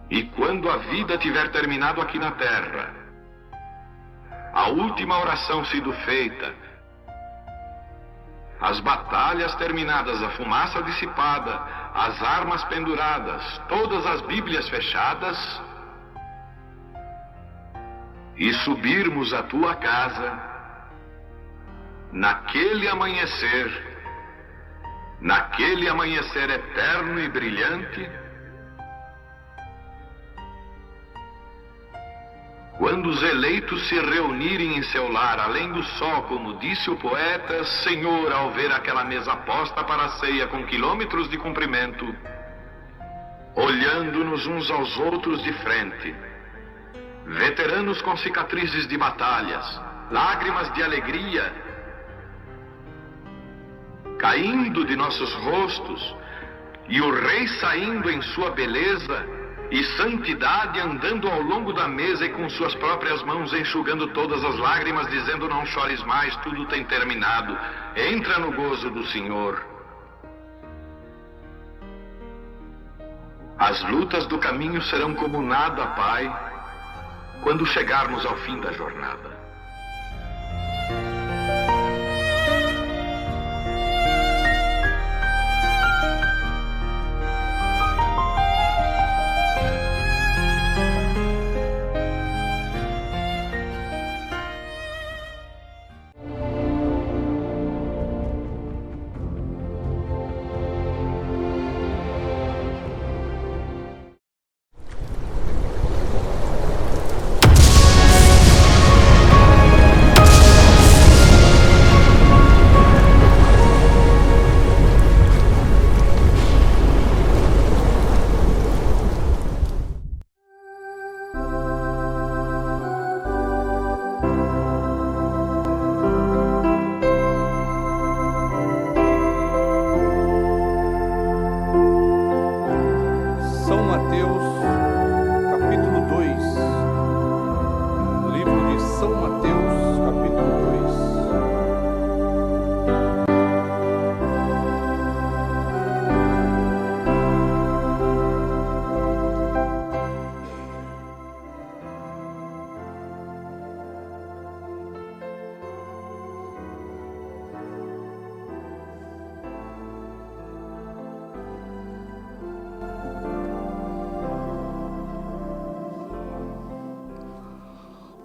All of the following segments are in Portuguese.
E quando a vida tiver terminado aqui na terra, a última oração sido feita, as batalhas terminadas, a fumaça dissipada, as armas penduradas, todas as Bíblias fechadas, e subirmos à tua casa, naquele amanhecer eterno e brilhante, quando os eleitos se reunirem em seu lar, além do sol, como disse o poeta, Senhor, ao ver aquela mesa posta para a ceia com quilômetros de comprimento, olhando-nos uns aos outros de frente, veteranos com cicatrizes de batalhas, lágrimas de alegria caindo de nossos rostos, e o Rei saindo em sua beleza e santidade, andando ao longo da mesa e com suas próprias mãos enxugando todas as lágrimas, dizendo: não chores mais, tudo tem terminado, entra no gozo do Senhor. As lutas do caminho serão como nada, Pai, quando chegarmos ao fim da jornada.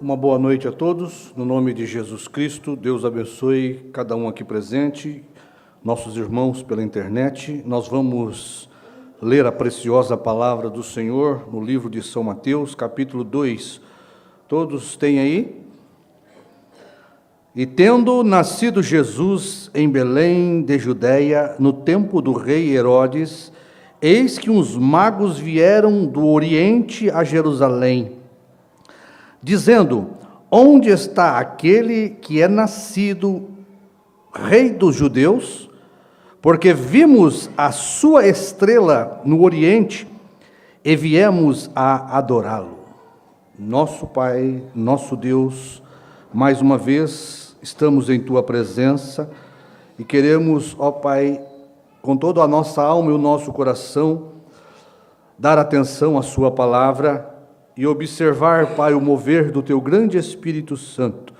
Uma boa noite a todos, no nome de Jesus Cristo. Deus abençoe cada um aqui presente, nossos irmãos pela internet. Nós vamos ler a preciosa palavra do Senhor no livro de São Mateus, capítulo 2. Todos têm aí? E tendo nascido Jesus em Belém de Judeia, no tempo do rei Herodes, eis que uns magos vieram do Oriente a Jerusalém, dizendo: onde está aquele que é nascido Rei dos Judeus? Porque vimos a sua estrela no Oriente e viemos a adorá-lo. Nosso Pai, nosso Deus, mais uma vez estamos em Tua presença e queremos, ó Pai, com toda a nossa alma e o nosso coração, dar atenção à Sua palavra e observar, Pai, o mover do Teu grande Espírito Santo.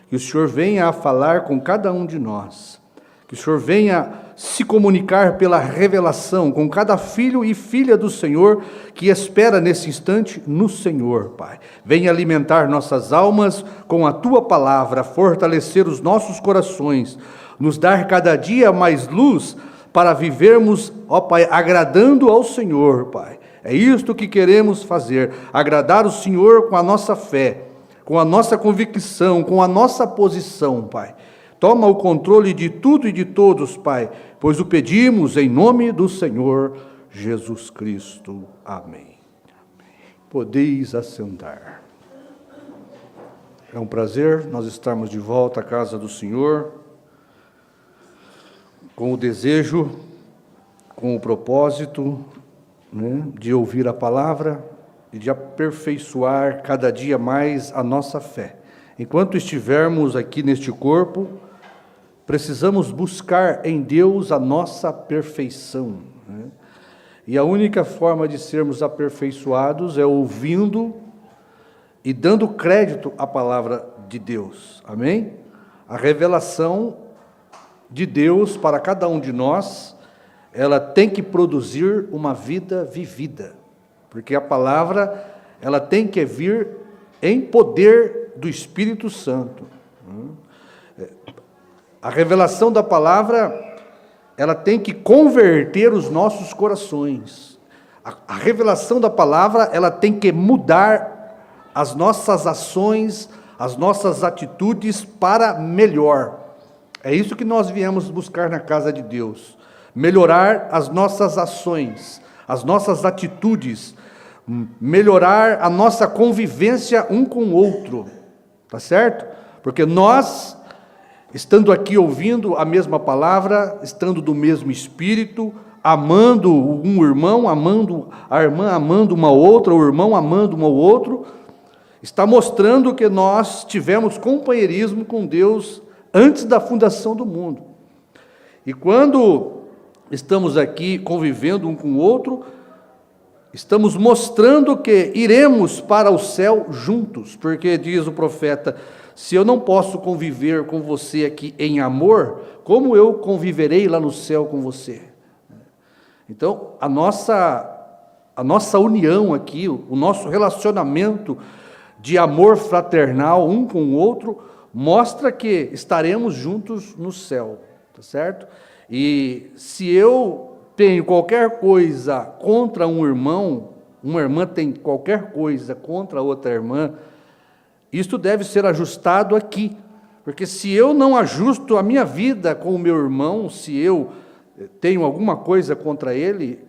Que o Senhor venha a falar com cada um de nós. Que o Senhor venha se comunicar pela revelação com cada filho e filha do Senhor que espera nesse instante no Senhor, Pai. Venha alimentar nossas almas com a Tua palavra, fortalecer os nossos corações, nos dar cada dia mais luz para vivermos, ó Pai, agradando ao Senhor, Pai. É isto que queremos fazer, agradar o Senhor com a nossa fé, com a nossa convicção, com a nossa posição, Pai. Toma o controle de tudo e de todos, Pai, pois o pedimos em nome do Senhor Jesus Cristo. Amém. Podeis assentar. É um prazer nós estarmos de volta à casa do Senhor, com o desejo, com o propósito, de ouvir a palavra e de aperfeiçoar cada dia mais a nossa fé. Enquanto estivermos aqui neste corpo, precisamos buscar em Deus a nossa perfeição. E a única forma de sermos aperfeiçoados é ouvindo e dando crédito à palavra de Deus. Amém? A revelação de Deus para cada um de nós, ela tem que produzir uma vida vivida. Porque a palavra, ela tem que vir em poder do Espírito Santo. A revelação da palavra, ela tem que converter os nossos corações. A revelação da palavra, ela tem que mudar as nossas ações, as nossas atitudes para melhor. É isso que nós viemos buscar na casa de Deus. Melhorar as nossas ações, as nossas atitudes, melhorar a nossa convivência um com o outro. Tá certo? Porque nós, estando aqui ouvindo a mesma palavra, estando do mesmo espírito, amando um irmão, amando a irmã, amando uma outra, o irmão amando um ao outro, está mostrando que nós tivemos companheirismo com Deus antes da fundação do mundo. E quando estamos aqui convivendo um com o outro, estamos mostrando que iremos para o céu juntos, porque diz o profeta: se eu não posso conviver com você aqui em amor, como eu conviverei lá no céu com você? Então, a nossa união aqui, o nosso relacionamento de amor fraternal um com o outro, mostra que estaremos juntos no céu, tá certo? E se eu tenho qualquer coisa contra um irmão, uma irmã tem qualquer coisa contra outra irmã, isto deve ser ajustado aqui, porque se eu não ajusto a minha vida com o meu irmão, se eu tenho alguma coisa contra ele,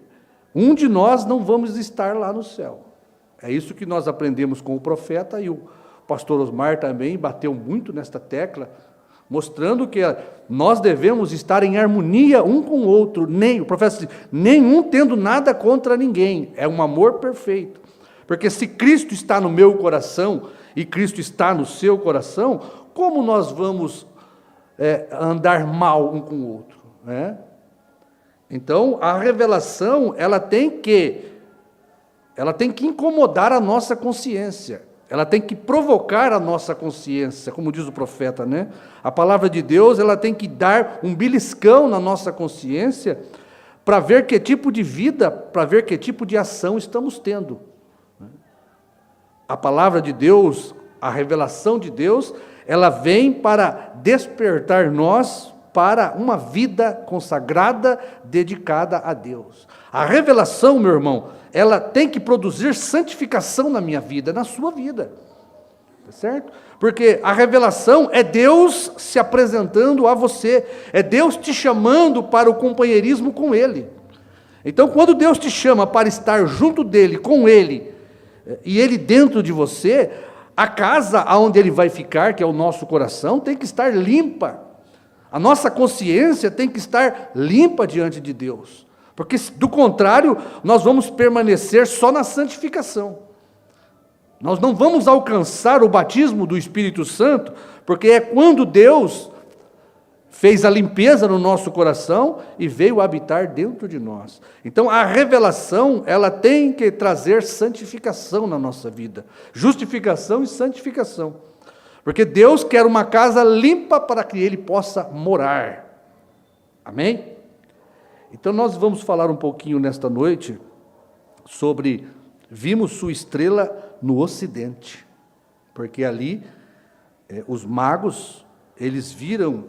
um de nós não vamos estar lá no céu. É isso que nós aprendemos com o profeta, e o pastor Osmar também bateu muito nesta tecla, mostrando que nós devemos estar em harmonia um com o outro, o profeta diz, nenhum tendo nada contra ninguém, é um amor perfeito, porque se Cristo está no meu coração, e Cristo está no seu coração, como nós vamos andar mal um com o outro? Né? Então, a revelação, ela tem que incomodar a nossa consciência, ela tem que provocar a nossa consciência, como diz o profeta, né? A palavra de Deus, ela tem que dar um beliscão na nossa consciência, para ver que tipo de vida, para ver que tipo de ação estamos tendo. A palavra de Deus, a revelação de Deus, ela vem para despertar nós para uma vida consagrada, dedicada a Deus. A revelação, meu irmão, ela tem que produzir santificação na minha vida, na sua vida. Tá certo? Porque a revelação é Deus se apresentando a você, é Deus te chamando para o companheirismo com Ele. Então, quando Deus te chama para estar junto dEle, com Ele, e Ele dentro de você, a casa onde Ele vai ficar, que é o nosso coração, tem que estar limpa. A nossa consciência tem que estar limpa diante de Deus. Porque, do contrário, nós vamos permanecer só na santificação. Nós não vamos alcançar o batismo do Espírito Santo, porque é quando Deus fez a limpeza no nosso coração e veio habitar dentro de nós. Então, a revelação, ela tem que trazer santificação na nossa vida. Justificação e santificação. Porque Deus quer uma casa limpa para que Ele possa morar. Amém? Então, nós vamos falar um pouquinho nesta noite sobre vimos sua estrela no ocidente. Porque ali, os magos, eles viram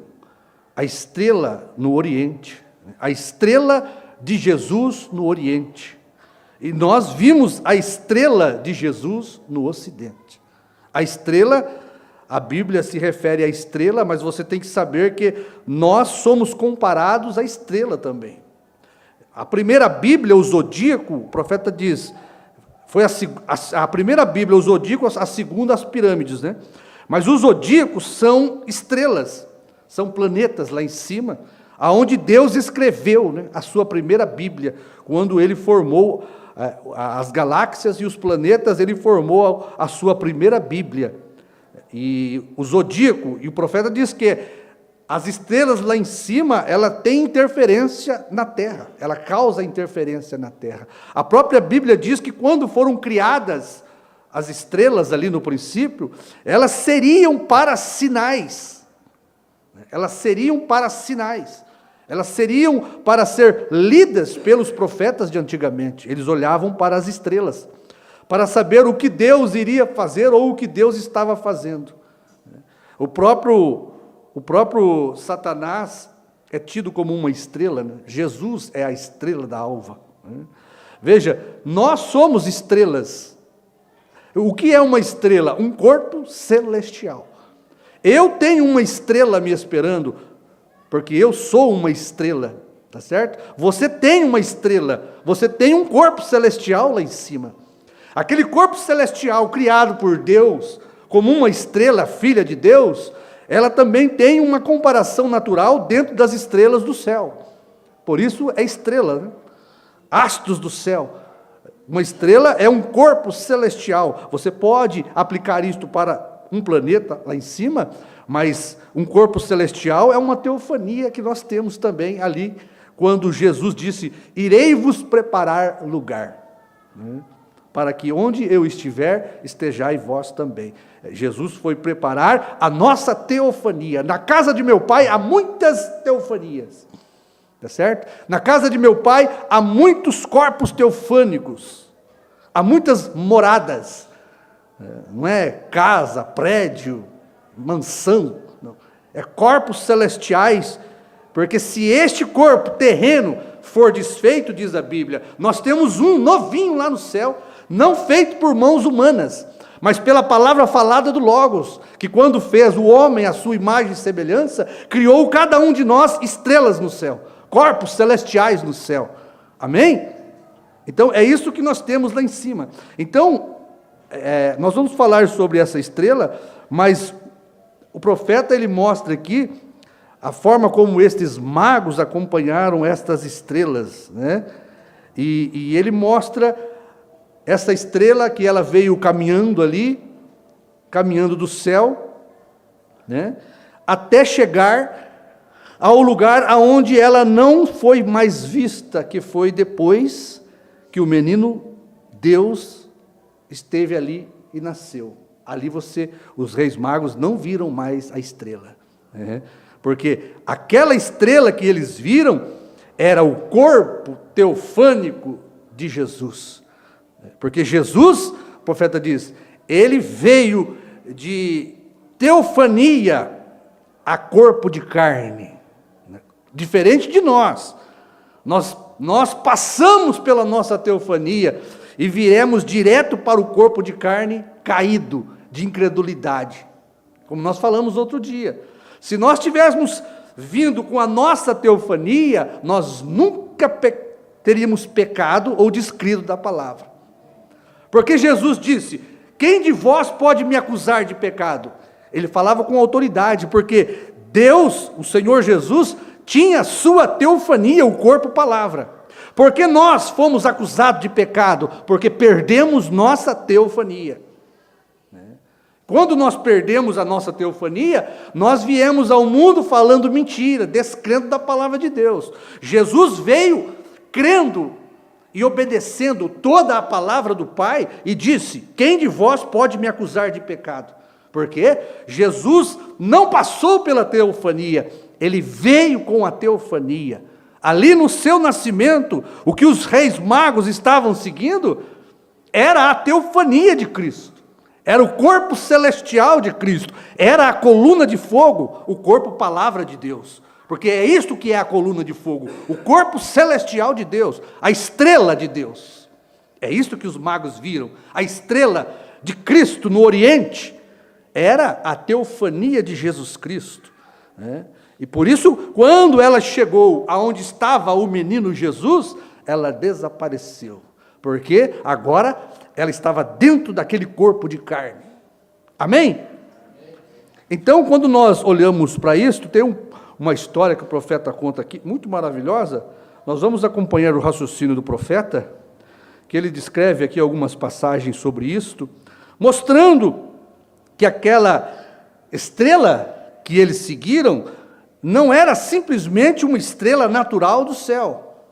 a estrela no Oriente, a estrela de Jesus no Oriente. E nós vimos a estrela de Jesus no Ocidente. A estrela, a Bíblia se refere à estrela, mas você tem que saber que nós somos comparados à estrela também. A primeira Bíblia, o zodíaco, o profeta diz, foi a primeira Bíblia, o zodíaco, a segunda, as pirâmides, né? Mas os zodíacos são estrelas, são planetas lá em cima, aonde Deus escreveu, né, a sua primeira Bíblia, quando Ele formou as galáxias e os planetas, Ele formou a sua primeira Bíblia. E o zodíaco, e o profeta diz que As estrelas lá em cima, ela tem interferência na terra, ela causa interferência na terra. A própria Bíblia diz que quando foram criadas as estrelas ali no princípio, elas seriam para sinais. Elas seriam para sinais. Elas seriam para ser lidas pelos profetas de antigamente. Eles olhavam para as estrelas, para saber o que Deus iria fazer ou o que Deus estava fazendo. O próprio Satanás é tido como uma estrela, né? Jesus é a estrela da alva. Né? Veja, nós somos estrelas. O que é uma estrela? Um corpo celestial. Eu tenho uma estrela me esperando, porque eu sou uma estrela, tá certo? Você tem uma estrela, você tem um corpo celestial lá em cima. Aquele corpo celestial criado por Deus, como uma estrela, filha de Deus, ela também tem uma comparação natural dentro das estrelas do céu. Por isso é estrela, né? Astros do céu. Uma estrela é um corpo celestial. Você pode aplicar isto para um planeta lá em cima, mas um corpo celestial é uma teofania que nós temos também ali, quando Jesus disse: irei vos preparar lugar, né? Para que onde eu estiver, estejai vós também. Jesus foi preparar a nossa teofania. Na casa de meu pai há muitas teofanias, tá certo? Na casa de meu pai há muitos corpos teofânicos, há muitas moradas. Não é casa, prédio, mansão, não. É corpos celestiais, porque se este corpo terreno for desfeito, diz a Bíblia, nós temos um novinho lá no céu, não feito por mãos humanas, mas pela palavra falada do Logos, que quando fez o homem à sua imagem e semelhança, criou cada um de nós estrelas no céu, corpos celestiais no céu. Amém? Então é isso que nós temos lá em cima. Então, nós vamos falar sobre essa estrela, mas o profeta ele mostra aqui a forma como estes magos acompanharam estas estrelas, né? E ele mostra essa estrela que ela veio caminhando ali, caminhando do céu, né? Até chegar ao lugar aonde ela não foi mais vista, que foi depois que o menino Deus esteve ali e nasceu. Ali os reis magos não viram mais a estrela, né? Porque aquela estrela que eles viram era o corpo teofânico de Jesus. Porque Jesus, o profeta diz, ele veio de teofania a corpo de carne. Diferente de nós. Nós passamos pela nossa teofania e viremos direto para o corpo de carne caído, de incredulidade. Como nós falamos outro dia. Se nós tivéssemos vindo com a nossa teofania, nós nunca teríamos pecado ou descrido da palavra. Porque Jesus disse, quem de vós pode me acusar de pecado? Ele falava com autoridade, porque Deus, o Senhor Jesus, tinha sua teofania, o corpo palavra. Porque nós fomos acusados de pecado? Porque perdemos nossa teofania. Quando nós perdemos a nossa teofania, nós viemos ao mundo falando mentira, descrendo da palavra de Deus. Jesus veio crendo e obedecendo toda a palavra do Pai e disse, quem de vós pode me acusar de pecado? Porque Jesus não passou pela teofania, ele veio com a teofania. Ali no seu nascimento, o que os reis magos estavam seguindo era a teofania de Cristo. Era o corpo celestial de Cristo, era a coluna de fogo, o corpo palavra de Deus. Porque é isto que é a coluna de fogo, o corpo celestial de Deus, a estrela de Deus. É isto que os magos viram, a estrela de Cristo no Oriente, era a teofania de Jesus Cristo, né? E por isso, quando ela chegou aonde estava o menino Jesus, ela desapareceu. Porque agora ela estava dentro daquele corpo de carne. Amém? Então, quando nós olhamos para isso, tem uma história que o profeta conta aqui, muito maravilhosa. Nós vamos acompanhar o raciocínio do profeta, que ele descreve aqui algumas passagens sobre isto, mostrando que aquela estrela que eles seguiram não era simplesmente uma estrela natural do céu,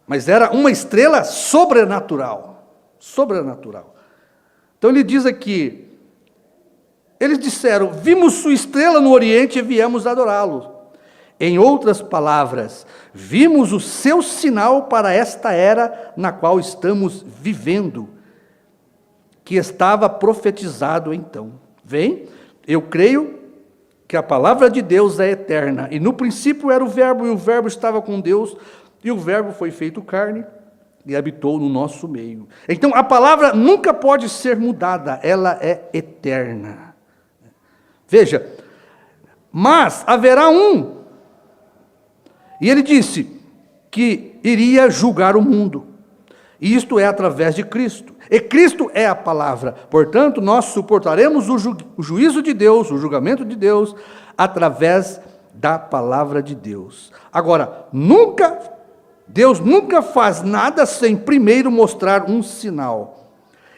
mas era uma estrela sobrenatural. Sobrenatural. Então ele diz aqui, eles disseram, vimos sua estrela no Oriente e viemos adorá-lo. Em outras palavras, vimos o seu sinal para esta era na qual estamos vivendo, que estava profetizado então. Vem, eu creio que a palavra de Deus é eterna, e no princípio era o Verbo, e o Verbo estava com Deus, e o Verbo foi feito carne, e habitou no nosso meio. Então a palavra nunca pode ser mudada, ela é eterna. Veja, mas haverá um, e ele disse que iria julgar o mundo, e isto é através de Cristo, e Cristo é a palavra, portanto nós suportaremos o juízo de Deus, o julgamento de Deus, através da palavra de Deus. Agora, Deus nunca faz nada sem primeiro mostrar um sinal.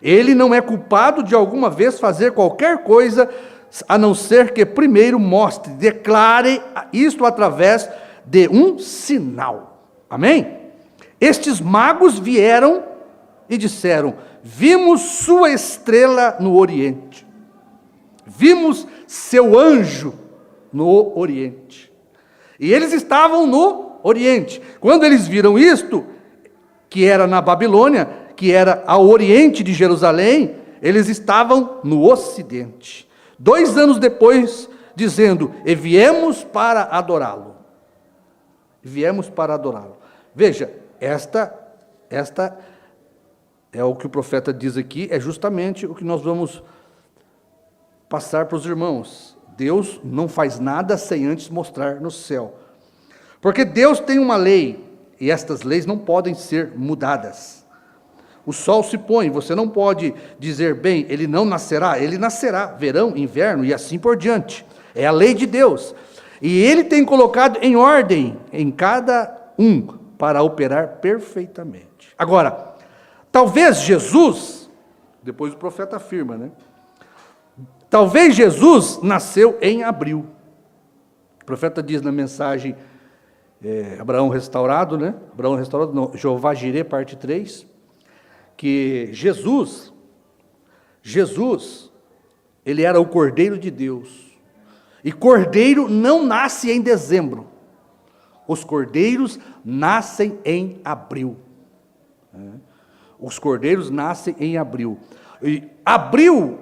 Ele não é culpado de alguma vez fazer qualquer coisa, a não ser que primeiro mostre, declare isto através de um sinal. Amém? Estes magos vieram e disseram, vimos sua estrela no Oriente. Vimos seu anjo no Oriente. E eles estavam no Oriente. Quando eles viram isto, que era na Babilônia, que era ao Oriente de Jerusalém, eles estavam no Ocidente. 2 anos depois, dizendo, e viemos para adorá-lo. Viemos para adorá-lo. Veja, esta é o que o profeta diz aqui, é justamente o que nós vamos passar para os irmãos. Deus não faz nada sem antes mostrar no céu. Porque Deus tem uma lei, e estas leis não podem ser mudadas. O sol se põe, você não pode dizer, bem, ele não nascerá, ele nascerá, verão, inverno e assim por diante. É a lei de Deus. E ele tem colocado em ordem em cada um para operar perfeitamente. Agora, talvez Jesus, depois o profeta afirma, talvez Jesus nasceu em abril. O profeta diz na mensagem, Abraão restaurado, Abraão restaurado, não, Jeová Jirê, parte 3, que Jesus, ele era o Cordeiro de Deus. E cordeiro não nasce em dezembro. Os cordeiros nascem em abril. Os cordeiros nascem em abril. E abril,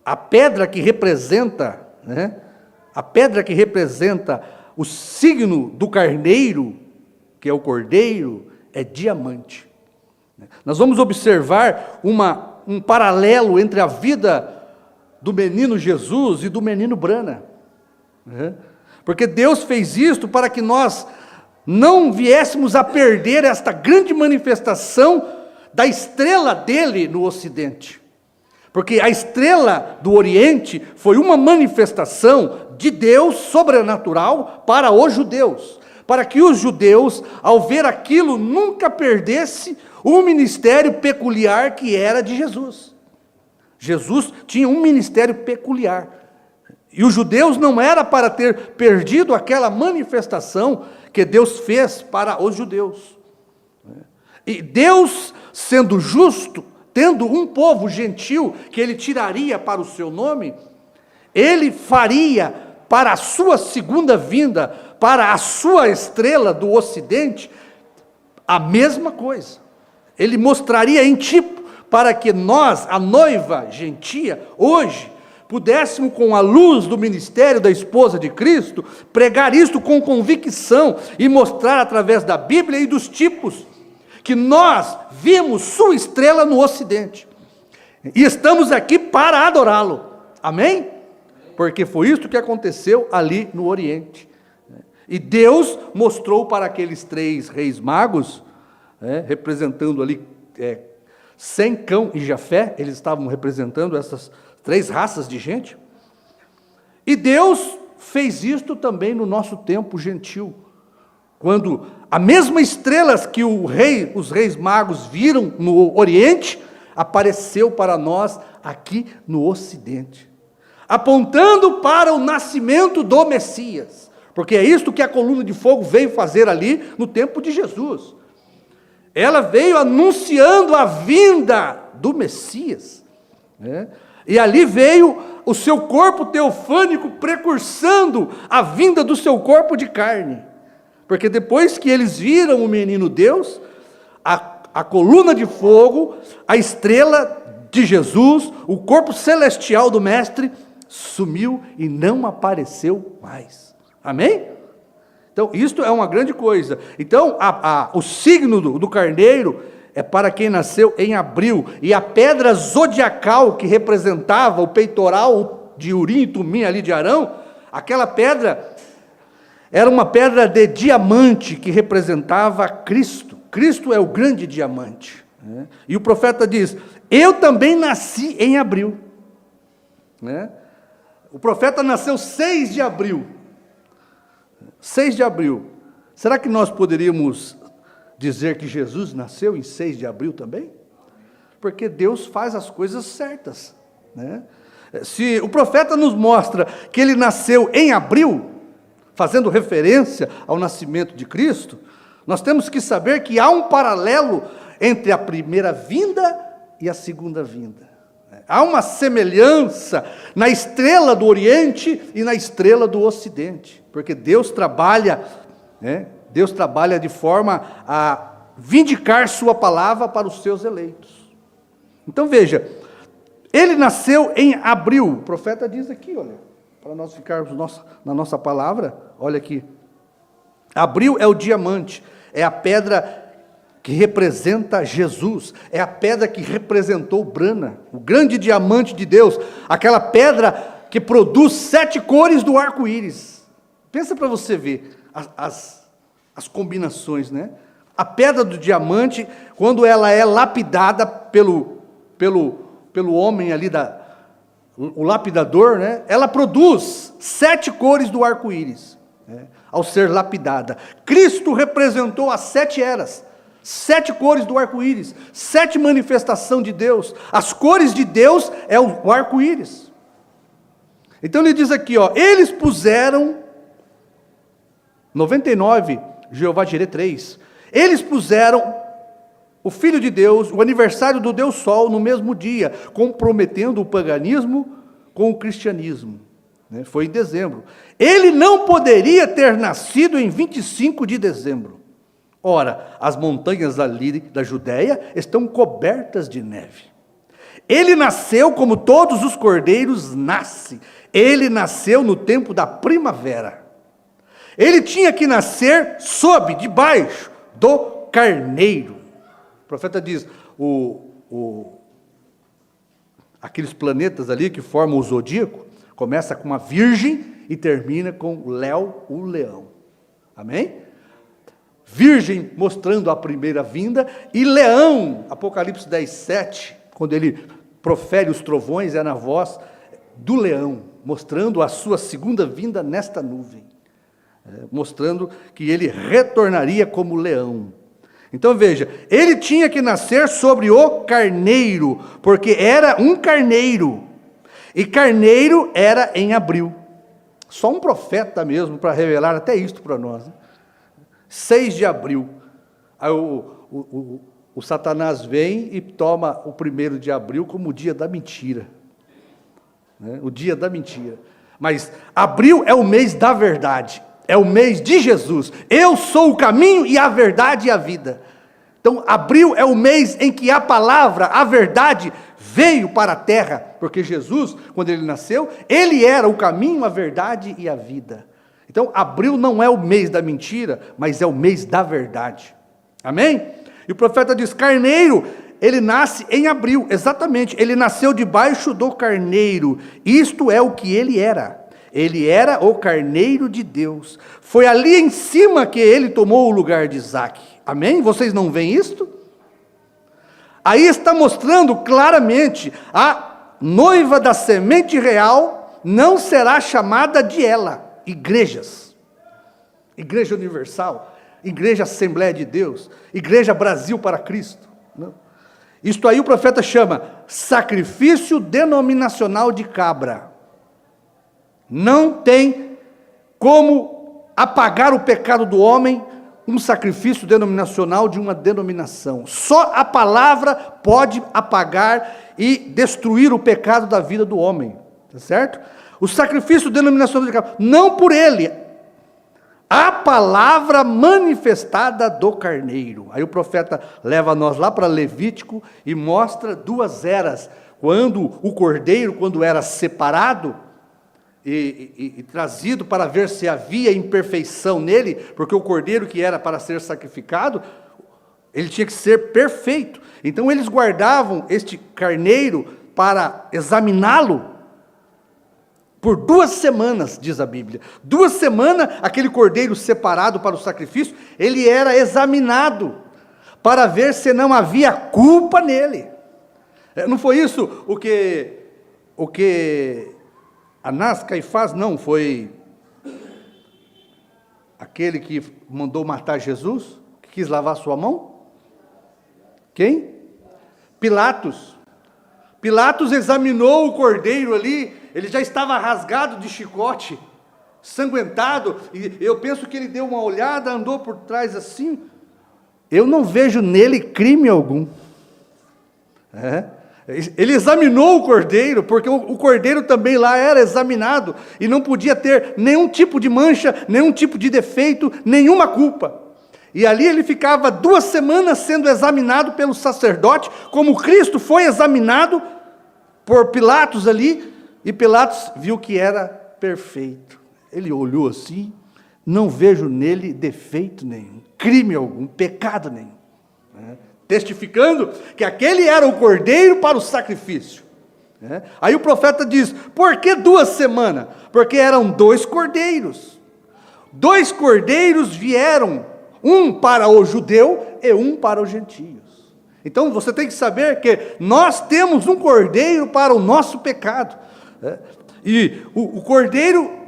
a pedra que representa, o signo do carneiro, que é o cordeiro, é diamante. Nós vamos observar um paralelo entre a vida do menino Jesus e do menino Brana. Porque Deus fez isto para que nós não viéssemos a perder esta grande manifestação da estrela dele no Ocidente. Porque a estrela do Oriente foi uma manifestação de Deus sobrenatural para os judeus. Para que os judeus, ao ver aquilo, nunca perdessem o ministério peculiar que era de Jesus. Jesus tinha um ministério peculiar. E os judeus não era para ter perdido aquela manifestação que Deus fez para os judeus. E Deus, sendo justo, tendo um povo gentil que ele tiraria para o seu nome, ele faria para a sua segunda vinda, para a sua estrela do Ocidente, a mesma coisa. Ele mostraria em tipo para que nós, a noiva gentia, hoje, pudéssemos, com a luz do ministério da esposa de Cristo, pregar isto com convicção e mostrar através da Bíblia e dos tipos, que nós vimos sua estrela no Ocidente. E estamos aqui para adorá-lo. Amém? Porque foi isso que aconteceu ali no Oriente. E Deus mostrou para aqueles 3 reis magos, representando ali Sem, Cão e Jafé, eles estavam representando essas 3 raças de gente. E Deus fez isto também no nosso tempo gentil, quando a mesma estrela que os reis magos viram no Oriente, apareceu para nós aqui no Ocidente. apontando para o nascimento do Messias, porque é isto que a coluna de fogo veio fazer ali no tempo de Jesus. Ela veio anunciando a vinda do Messias, né? E ali veio o seu corpo teofânico precursando a vinda do seu corpo de carne, porque depois que eles viram o menino Deus, a coluna de fogo, a estrela de Jesus, o corpo celestial do Mestre, sumiu e não apareceu mais. Amém? Então, isto é uma grande coisa. Então, o signo do carneiro é para quem nasceu em abril, e a pedra zodiacal que representava o peitoral de Urim e Tumim ali de Arão, aquela pedra era uma pedra de diamante que representava Cristo. Cristo é o grande diamante, né? E o profeta diz: eu também nasci em abril, né? O profeta nasceu 6 de abril. 6 de abril. Será que nós poderíamos dizer que Jesus nasceu em 6 de abril também? Porque Deus faz as coisas certas, né? Se o profeta nos mostra que ele nasceu em abril, fazendo referência ao nascimento de Cristo, nós temos que saber que há um paralelo entre a primeira vinda e a segunda vinda. Há uma semelhança na estrela do Oriente e na estrela do Ocidente, porque Deus trabalha, né? Deus trabalha de forma a vindicar sua palavra para os seus eleitos. Então veja, ele nasceu em abril, o profeta diz aqui, olha, para nós ficarmos na nossa palavra, olha aqui, abril é o diamante, é a pedra que representa Jesus, é a pedra que representou Brana, o grande diamante de Deus, aquela pedra que produz 7 cores do arco-íris. Pensa para você ver as combinações, né? A pedra do diamante, quando ela é lapidada pelo homem ali, o lapidador, né? Ela produz 7 cores do arco-íris, né? Ao ser lapidada. Cristo representou as 7 eras, 7 cores do arco-íris, 7 manifestações de Deus. As cores de Deus é o arco-íris. Então ele diz aqui, ó, eles puseram 99, Jeová Jireh 3, eles puseram o Filho de Deus, o aniversário do Deus Sol, no mesmo dia, comprometendo o paganismo com o cristianismo, né? Foi em dezembro. Ele não poderia ter nascido em 25 de dezembro. Ora, as montanhas ali da Judéia estão cobertas de neve. Ele nasceu como todos os cordeiros nascem. Ele nasceu no tempo da primavera. Ele tinha que nascer debaixo do carneiro. O profeta diz, aqueles planetas ali que formam o zodíaco, começa com uma virgem e termina com o leão. Amém? Virgem mostrando a primeira vinda, e leão, Apocalipse 10, 7, quando ele profere os trovões, é na voz do leão, mostrando a sua segunda vinda nesta nuvem, mostrando que ele retornaria como leão. Então veja, ele tinha que nascer sobre o carneiro, porque era um carneiro, e carneiro era em abril. Só um profeta mesmo para revelar até isto para nós, né? 6 de abril, aí o Satanás vem e toma o 1º de abril como o dia da mentira, né? O dia da mentira. Mas abril é o mês da verdade, é o mês de Jesus. Eu sou o caminho e a verdade e a vida. Então abril é o mês em que a palavra, a verdade, veio para a terra, porque Jesus, quando ele nasceu, ele era o caminho, a verdade e a vida. Então, abril não é o mês da mentira, mas é o mês da verdade. Amém? E o profeta diz, carneiro, ele nasce em abril, exatamente, ele nasceu debaixo do carneiro, isto é o que ele era. Ele era o carneiro de Deus. Foi ali em cima que ele tomou o lugar de Isaque. Amém? Vocês não veem isto? Aí está mostrando claramente, a noiva da semente real não será chamada de ela. Igrejas, Igreja Universal, Igreja Assembleia de Deus, Igreja Brasil para Cristo. Não. Isto aí o profeta chama sacrifício denominacional de cabra. Não tem como apagar o pecado do homem um sacrifício denominacional de uma denominação. Só a palavra pode apagar e destruir o pecado da vida do homem. Tá certo? O sacrifício denominacional, não por ele, a palavra manifestada do Carneiro. Aí o profeta leva nós lá para Levítico e mostra duas eras. Quando o cordeiro, quando era separado e trazido para ver se havia imperfeição nele, porque o cordeiro que era para ser sacrificado, ele tinha que ser perfeito. Então eles guardavam este carneiro para examiná-lo por 2 semanas, diz a Bíblia. 2 semanas, aquele cordeiro separado para o sacrifício, ele era examinado para ver se não havia culpa nele. Não foi isso o que Anás, Caifás, não, foi aquele que mandou matar Jesus, que quis lavar sua mão? Quem? Pilatos. Pilatos examinou o cordeiro ali, ele já estava rasgado de chicote, sanguentado, e eu penso que ele deu uma olhada, andou por trás assim. Eu não vejo nele crime algum. Ele examinou o cordeiro, porque o cordeiro também lá era examinado, e não podia ter nenhum tipo de mancha, nenhum tipo de defeito, nenhuma culpa. E ali ele ficava 2 semanas sendo examinado pelo sacerdote, como Cristo foi examinado por Pilatos ali, e Pilatos viu que era perfeito. Ele olhou assim, não vejo nele defeito nenhum, crime algum, pecado nenhum. Testificando que aquele era o cordeiro para o sacrifício. Aí o profeta diz, por que 2 semanas? Porque eram 2 cordeiros. 2 cordeiros vieram, um para o judeu e um para os gentios. Então você tem que saber que nós temos um cordeiro para o nosso pecado. E o cordeiro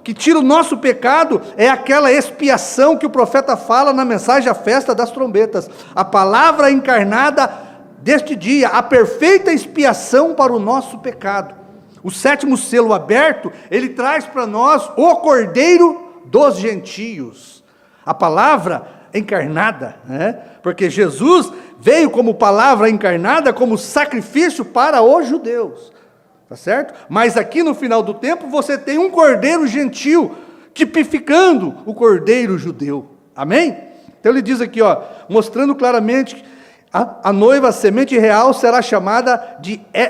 que tira o nosso pecado é aquela expiação que o profeta fala na mensagem à festa das trombetas. A palavra encarnada deste dia, a perfeita expiação para o nosso pecado. O 7º selo aberto, ele traz para nós o cordeiro dos gentios. A palavra encarnada, porque Jesus veio como palavra encarnada, como sacrifício para os judeus. Tá certo? Mas aqui no final do tempo você tem um cordeiro gentil, tipificando o cordeiro judeu. Amém? Então ele diz aqui, mostrando claramente que a noiva, a semente real,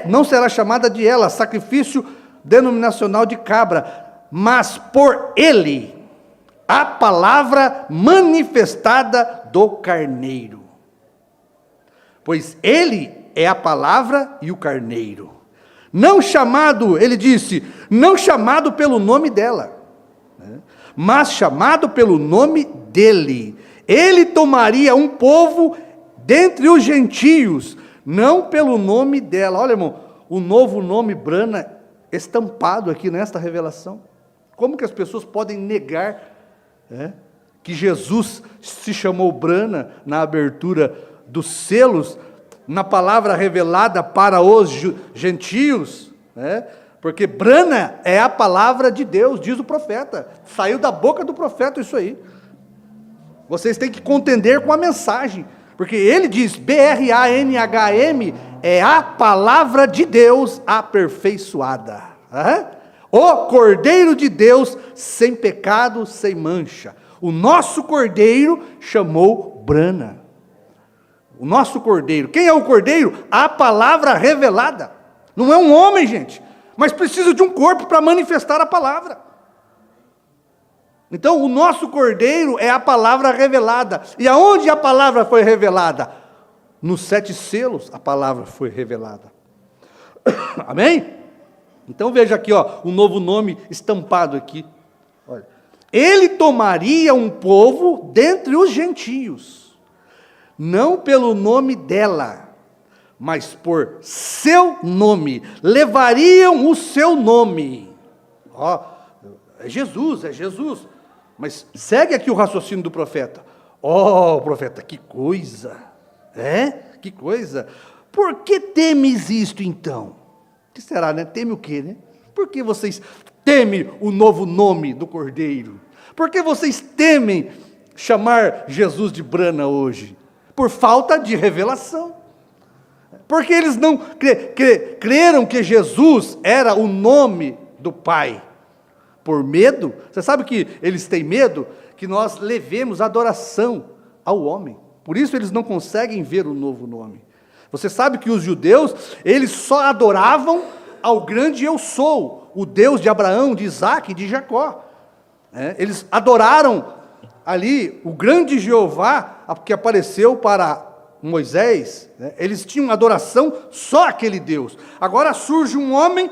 não será chamada de ela, sacrifício denominacional de cabra, mas por ele, a palavra manifestada do carneiro. Pois ele é a palavra e o carneiro. Não chamado, ele disse, não chamado pelo nome dela, mas chamado pelo nome dele. Ele tomaria um povo dentre os gentios, não pelo nome dela. Olha, irmão, o novo nome Brana estampado aqui nesta revelação. Como que as pessoas podem negar que Jesus se chamou Brana na abertura dos selos, na palavra revelada para os gentios, porque Brana é a palavra de Deus, diz o profeta, saiu da boca do profeta isso aí. Vocês têm que contender com a mensagem, porque ele diz, B-R-A-N-H-M, é a palavra de Deus aperfeiçoada, o Cordeiro de Deus, sem pecado, sem mancha. O nosso Cordeiro chamou Brana. O nosso cordeiro. Quem é o cordeiro? A palavra revelada. Não é um homem, gente, mas precisa de um corpo para manifestar a palavra. Então, o nosso cordeiro é a palavra revelada. E aonde a palavra foi revelada? Nos 7 selos a palavra foi revelada. Amém? Então veja aqui, o novo nome estampado aqui. Olha. Ele tomaria um povo dentre os gentios, não pelo nome dela, mas por seu nome, levariam o seu nome. É Jesus, mas segue aqui o raciocínio do profeta. Profeta, que coisa, que coisa, por que temes isto então? O que será, né? Teme o quê, né? Por que vocês teme o novo nome do Cordeiro? Por que vocês temem chamar Jesus de Brana hoje? Por falta de revelação. Porque eles não creram que Jesus era o nome do Pai. Por medo. Você sabe que eles têm medo? Que nós levemos adoração ao homem. Por isso eles não conseguem ver o novo nome. Você sabe que os judeus, eles só adoravam ao grande eu sou, o Deus de Abraão, de Isaac e de Jacó. Eles adoraram ali o grande Jeová, que apareceu para Moisés. Eles tinham adoração só àquele Deus. Agora surge um homem,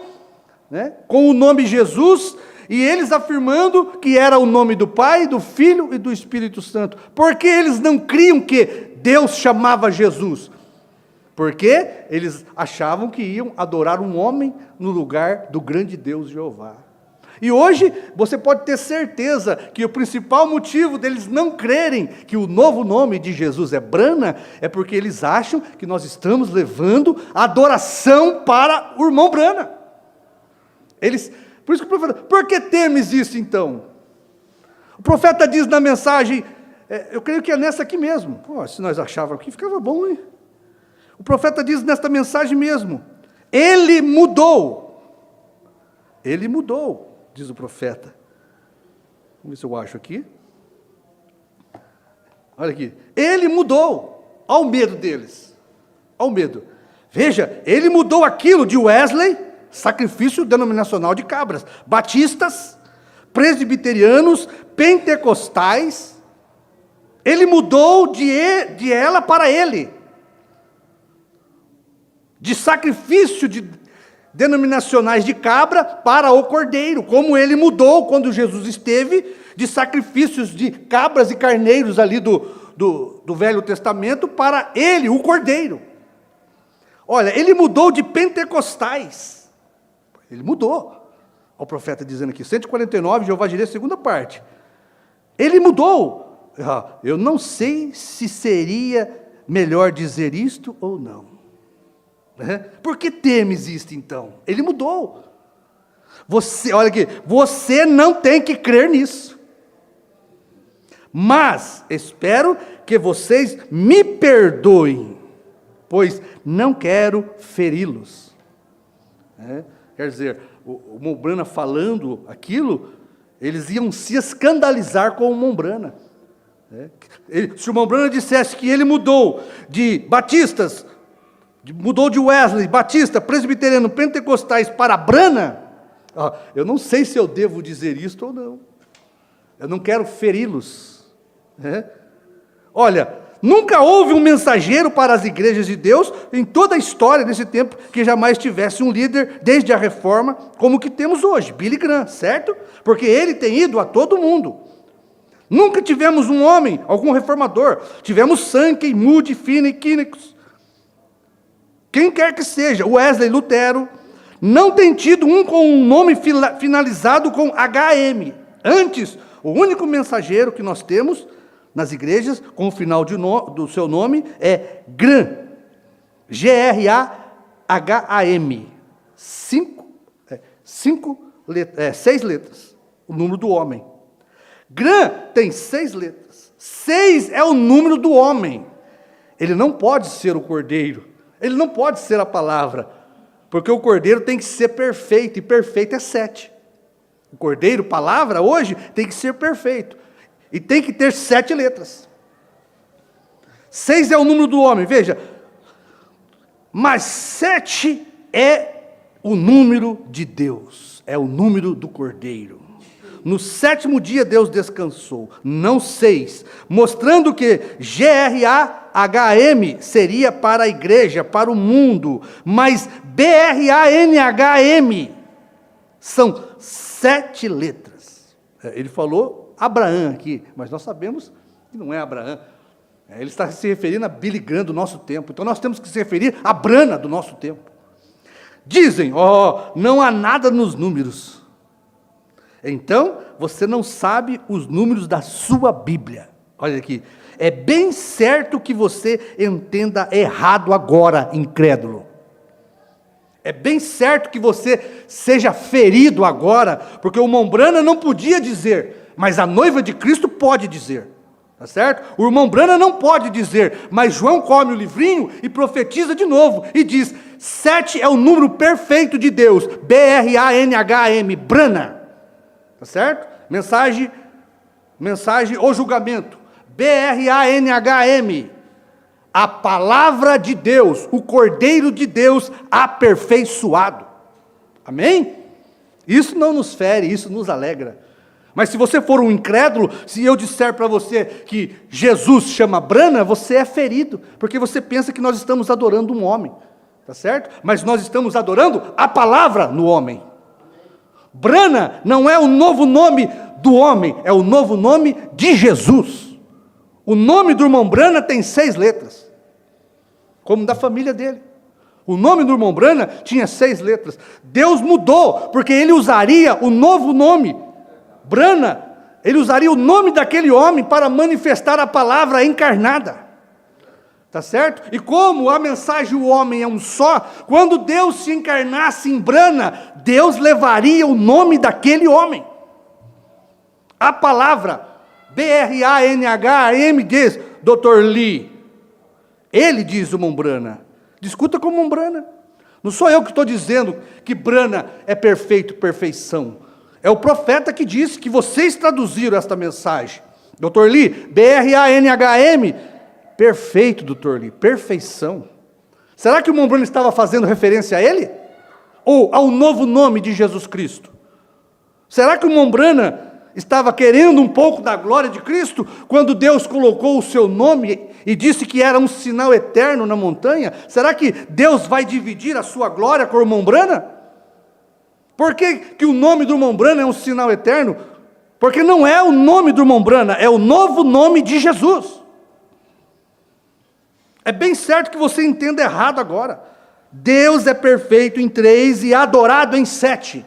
com o nome Jesus, e eles afirmando que era o nome do Pai, do Filho e do Espírito Santo. Por que eles não criam que Deus chamava Jesus? Porque eles achavam que iam adorar um homem no lugar do grande Deus Jeová. E hoje você pode ter certeza que o principal motivo deles não crerem que o novo nome de Jesus é Brana, é porque eles acham que nós estamos levando adoração para o irmão Brana. Por isso que o profeta, por que temes isso então? O profeta diz na mensagem, eu creio que é nessa aqui mesmo. Se nós achávamos aqui, ficava bom, hein? O profeta diz nesta mensagem mesmo, ele mudou, diz o profeta. Vamos ver se eu acho aqui. Olha aqui, ele mudou, ao medo deles, ao medo. Veja, ele mudou aquilo de Wesley, sacrifício denominacional de cabras, batistas, presbiterianos, pentecostais, ele mudou de ela para ele, de sacrifício denominacionais de cabra para o cordeiro, como ele mudou quando Jesus esteve, de sacrifícios de cabras e carneiros ali do Velho Testamento para ele, o cordeiro. Olha, ele mudou de pentecostais. Ele mudou. Olha o profeta dizendo aqui, 149, Jeová Jireh, segunda parte. Ele mudou. Eu não sei se seria melhor dizer isto ou não. Por que temes isto então? Ele mudou. Olha aqui, você não tem que crer nisso. Mas espero que vocês me perdoem, pois não quero feri-los. Quer dizer, o Mombrana falando aquilo, eles iam se escandalizar com o Mombrana. Se o Mombrana dissesse que ele mudou de batistas, mudou de Wesley, batista, presbiteriano, pentecostais para Brana, eu não sei se eu devo dizer isto ou não. Eu não quero feri-los. Olha, nunca houve um mensageiro para as igrejas de Deus, em toda a história desse tempo, que jamais tivesse um líder, desde a reforma, como o que temos hoje, Billy Graham, certo? Porque ele tem ido a todo mundo. Nunca tivemos um homem, algum reformador. Tivemos Sankey, Moody, Finney, Kinnick, quem quer que seja, Wesley, Lutero, não tem tido um com um nome finalizado com HM. Antes, o único mensageiro que nós temos nas igrejas, com o final do seu nome, é Graham. Graham. 6 letras. O número do homem. Graham tem 6 letras. 6 é o número do homem. Ele não pode ser o cordeiro. Ele não pode ser a palavra. Porque o cordeiro tem que ser perfeito. E perfeito é 7. O cordeiro, palavra, hoje, tem que ser perfeito. E tem que ter 7 letras. 6 é o número do homem, veja. Mas 7 é o número de Deus. É o número do cordeiro. No 7º dia Deus descansou, não 6. Mostrando que GRAHM seria para a igreja, para o mundo. Mas BRANHM são 7 letras. Ele falou Abraão aqui, mas nós sabemos que não é Abraão. Ele está se referindo a Billy Graham do nosso tempo. Então nós temos que se referir a Brana do nosso tempo. Dizem, não há nada nos números. Então, você não sabe os números da sua Bíblia. Olha aqui, é bem certo que você entenda errado agora, incrédulo. É bem certo que você seja ferido agora, porque o irmão Brana não podia dizer, mas a noiva de Cristo pode dizer. Tá certo? O irmão Brana não pode dizer, mas João come o livrinho e profetiza de novo, e diz, 7 é o número perfeito de Deus, B-R-A-N-H-M, Brana, tá certo? Mensagem, o julgamento, B-R-A-N-H-M, a palavra de Deus, o Cordeiro de Deus aperfeiçoado, amém? Isso não nos fere, isso nos alegra. Mas se você for um incrédulo, se eu disser para você que Jesus chama Brana, você é ferido, porque você pensa que nós estamos adorando um homem, tá certo? Mas nós estamos adorando a palavra no homem. Brana não é o novo nome do homem, é o novo nome de Jesus. O nome do irmão Brana tem 6 letras, como da família dele. O nome do irmão Brana tinha 6 letras. Deus mudou, porque ele usaria o novo nome. Brana, ele usaria o nome daquele homem para manifestar a palavra encarnada, tá certo? E como a mensagem do homem é um só, quando Deus se encarnasse em Brana, Deus levaria o nome daquele homem. A palavra, B-R-A-N-H-M, diz, Dr. Lee, ele diz o irmão Brana, discuta com o irmão Brana, não sou eu que estou dizendo que Brana é perfeito, perfeição. É o profeta que disse que vocês traduziram esta mensagem. Dr. Lee, B-R-A-N-H-M, perfeito, Dr. Lee, perfeição. Será que o irmão Bruno estava fazendo referência a ele? Ou ao novo nome de Jesus Cristo? Será que o irmão Brana estava querendo um pouco da glória de Cristo, quando Deus colocou o seu nome e disse que era um sinal eterno na montanha? Será que Deus vai dividir a sua glória com o irmão Brana? Por que o nome do irmão Brana é um sinal eterno? Porque não é o nome do irmão Brana, é o novo nome de Jesus. É bem certo que você entenda errado agora. Deus é perfeito em 3 e adorado em 7.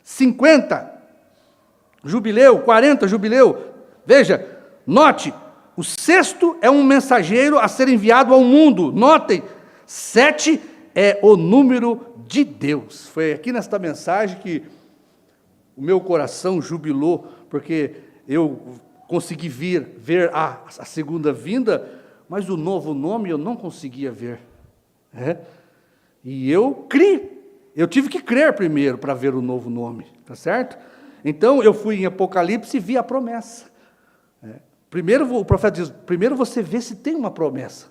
50, jubileu, 40, jubileu. Veja, note, o 6º é um mensageiro a ser enviado ao mundo. Notem, 7 é o número de Deus. Foi aqui nesta mensagem que o meu coração jubilou, porque eu consegui ver a segunda vinda, mas o novo nome eu não conseguia ver. E eu tive que crer primeiro para ver o novo nome, tá certo? Então eu fui em Apocalipse e vi a promessa. Primeiro o profeta diz, primeiro você vê se tem uma promessa,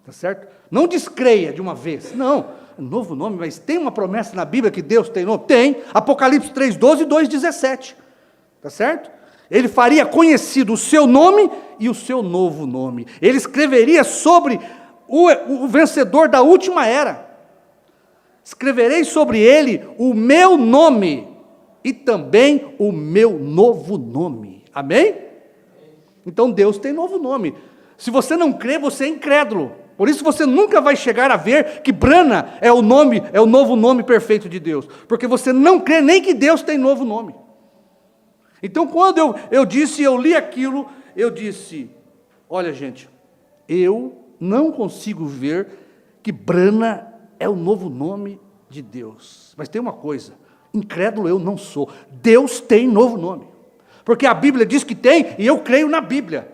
tá certo? Não descreia de uma vez, não. Novo nome, mas tem uma promessa na Bíblia que Deus tem nome? Tem, Apocalipse 3:12 e 2:17, tá certo? Ele faria conhecido o seu nome e o seu novo nome. Ele escreveria sobre o vencedor da última era. Escreverei sobre ele o meu nome e também o meu novo nome. Amém? Então Deus tem novo nome. Se você não crê, você é incrédulo. Por isso você nunca vai chegar a ver que Brana é o novo nome perfeito de Deus. Porque você não crê nem que Deus tem novo nome. Então quando eu li aquilo, eu disse, olha gente, eu não consigo ver que Brana é o novo nome de Deus. Mas tem uma coisa, incrédulo eu não sou. Deus tem novo nome. Porque a Bíblia diz que tem, e eu creio na Bíblia.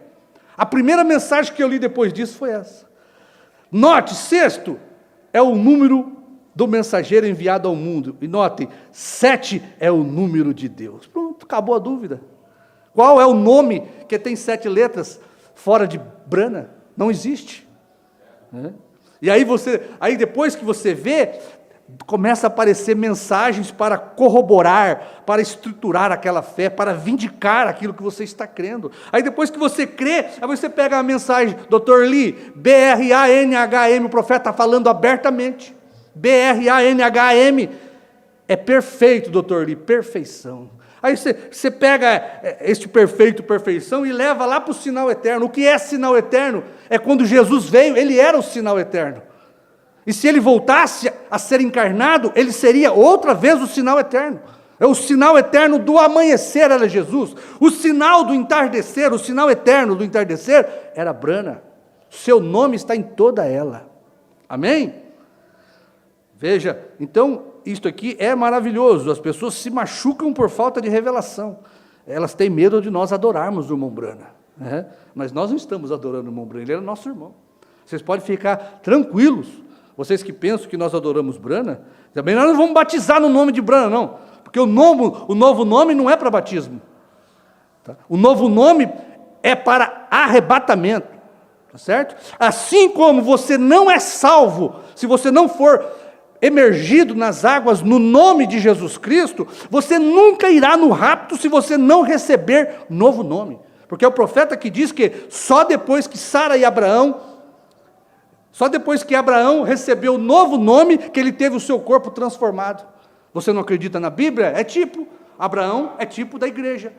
A primeira mensagem que eu li depois disso foi essa. Note, 6º é o número do mensageiro enviado ao mundo. E note, 7 é o número de Deus. Pronto, acabou a dúvida. Qual é o nome que tem 7 letras fora de Brana? Não existe. E aí depois que você vê, começa a aparecer mensagens para corroborar, para estruturar aquela fé, para vindicar aquilo que você está crendo. Aí depois que você crê, aí você pega a mensagem, Dr. Lee, B-R-A-N-H-M, o profeta está falando abertamente, B-R-A-N-H-M, é perfeito, Dr. Lee, perfeição. Aí você pega este perfeito, perfeição, e leva lá para o sinal eterno. O que é sinal eterno? É quando Jesus veio, ele era o sinal eterno. E se ele voltasse a ser encarnado, ele seria outra vez o sinal eterno. É o sinal eterno do amanhecer, era Jesus. O sinal do entardecer, o sinal eterno do entardecer, era Brana. Seu nome está em toda ela. Amém? Veja, então, isto aqui é maravilhoso. As pessoas se machucam por falta de revelação. Elas têm medo de nós adorarmos o irmão Brana, né? Mas nós não estamos adorando o irmão Brana, ele é nosso irmão. Vocês podem ficar tranquilos, vocês que pensam que nós adoramos Brana, também nós não vamos batizar no nome de Brana, não, porque o novo nome não é para batismo, tá? O novo nome é para arrebatamento, tá certo? Assim como você não é salvo, se você não for emergido nas águas no nome de Jesus Cristo, você nunca irá no rapto se você não receber novo nome. Porque é o profeta que diz que só depois que Abraão recebeu o novo nome, que ele teve o seu corpo transformado. Você não acredita na Bíblia? Abraão é tipo da igreja.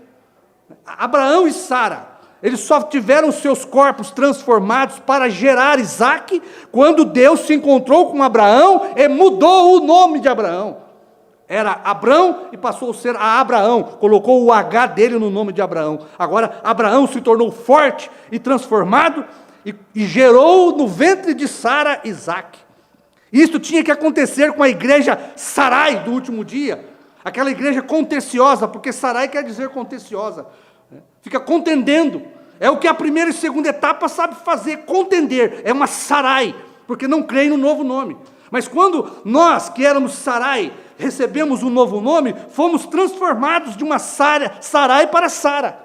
Abraão e Sara, eles só tiveram seus corpos transformados para gerar Isaque, quando Deus se encontrou com Abraão e mudou o nome de Abraão. Era Abrão e passou a ser a Abraão, colocou o H dele no nome de Abraão. Agora Abraão se tornou forte e transformado e gerou no ventre de Sara Isaque. Isso tinha que acontecer com a igreja Sarai do último dia, aquela igreja contenciosa, porque Sarai quer dizer contenciosa, fica contendendo. É o que a primeira e segunda etapa sabe fazer, contender. É uma Sarai, porque não creem no novo nome. Mas quando nós, que éramos Sarai, recebemos um novo nome, fomos transformados de uma Sarai para Sara.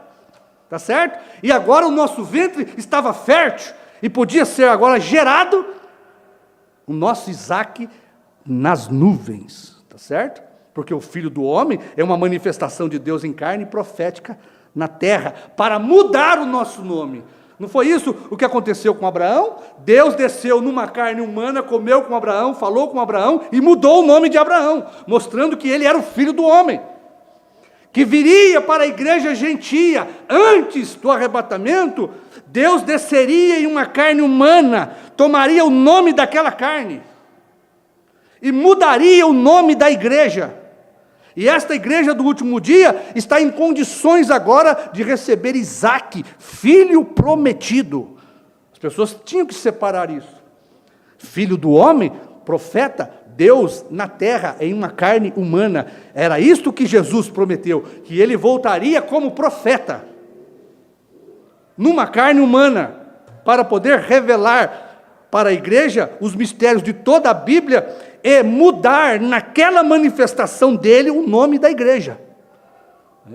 Tá certo? E agora o nosso ventre estava fértil e podia ser agora gerado o nosso Isaque nas nuvens. Tá certo? Porque o Filho do Homem é uma manifestação de Deus em carne profética na terra, para mudar o nosso nome. Não foi isso o que aconteceu com Abraão? Deus desceu numa carne humana, comeu com Abraão, falou com Abraão e mudou o nome de Abraão, mostrando que ele era o Filho do Homem, que viria para a igreja gentia. Antes do arrebatamento, Deus desceria em uma carne humana, tomaria o nome daquela carne e mudaria o nome da igreja. E esta igreja do último dia está em condições agora de receber Isaque, filho prometido. As pessoas tinham que separar isso. Filho do homem, profeta, Deus na terra em uma carne humana. Era isto que Jesus prometeu, que ele voltaria como profeta, numa carne humana, para poder revelar para a igreja os mistérios de toda a Bíblia e mudar naquela manifestação dele o nome da igreja.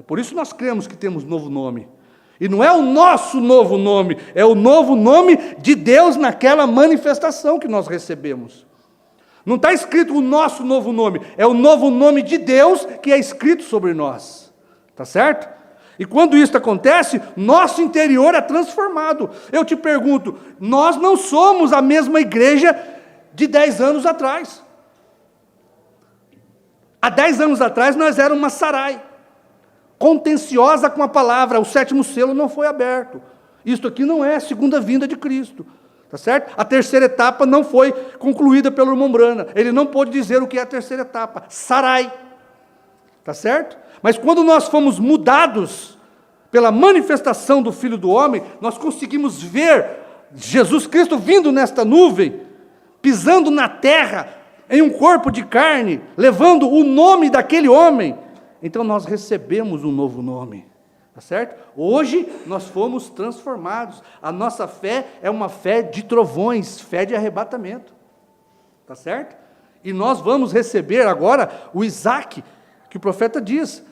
Por isso nós cremos que temos novo nome. E não é o nosso novo nome, é o novo nome de Deus naquela manifestação que nós recebemos. Não está escrito o nosso novo nome, é o novo nome de Deus que é escrito sobre nós. Está certo? E quando isso acontece, nosso interior é transformado. Eu te pergunto, nós não somos a mesma igreja de 10 anos atrás. Há 10 anos atrás nós éramos uma Sarai, contenciosa com a palavra, o 7º selo não foi aberto. Isto aqui não é a segunda vinda de Cristo, tá certo? A terceira etapa não foi concluída pelo irmão Brana, ele não pôde dizer o que é a terceira etapa, Sarai, tá certo? Mas quando nós fomos mudados pela manifestação do Filho do Homem, nós conseguimos ver Jesus Cristo vindo nesta nuvem, pisando na terra, em um corpo de carne, levando o nome daquele homem. Então nós recebemos um novo nome, tá certo? Hoje nós fomos transformados. A nossa fé é uma fé de trovões, fé de arrebatamento, tá certo? E nós vamos receber agora o Isaque, que o profeta diz.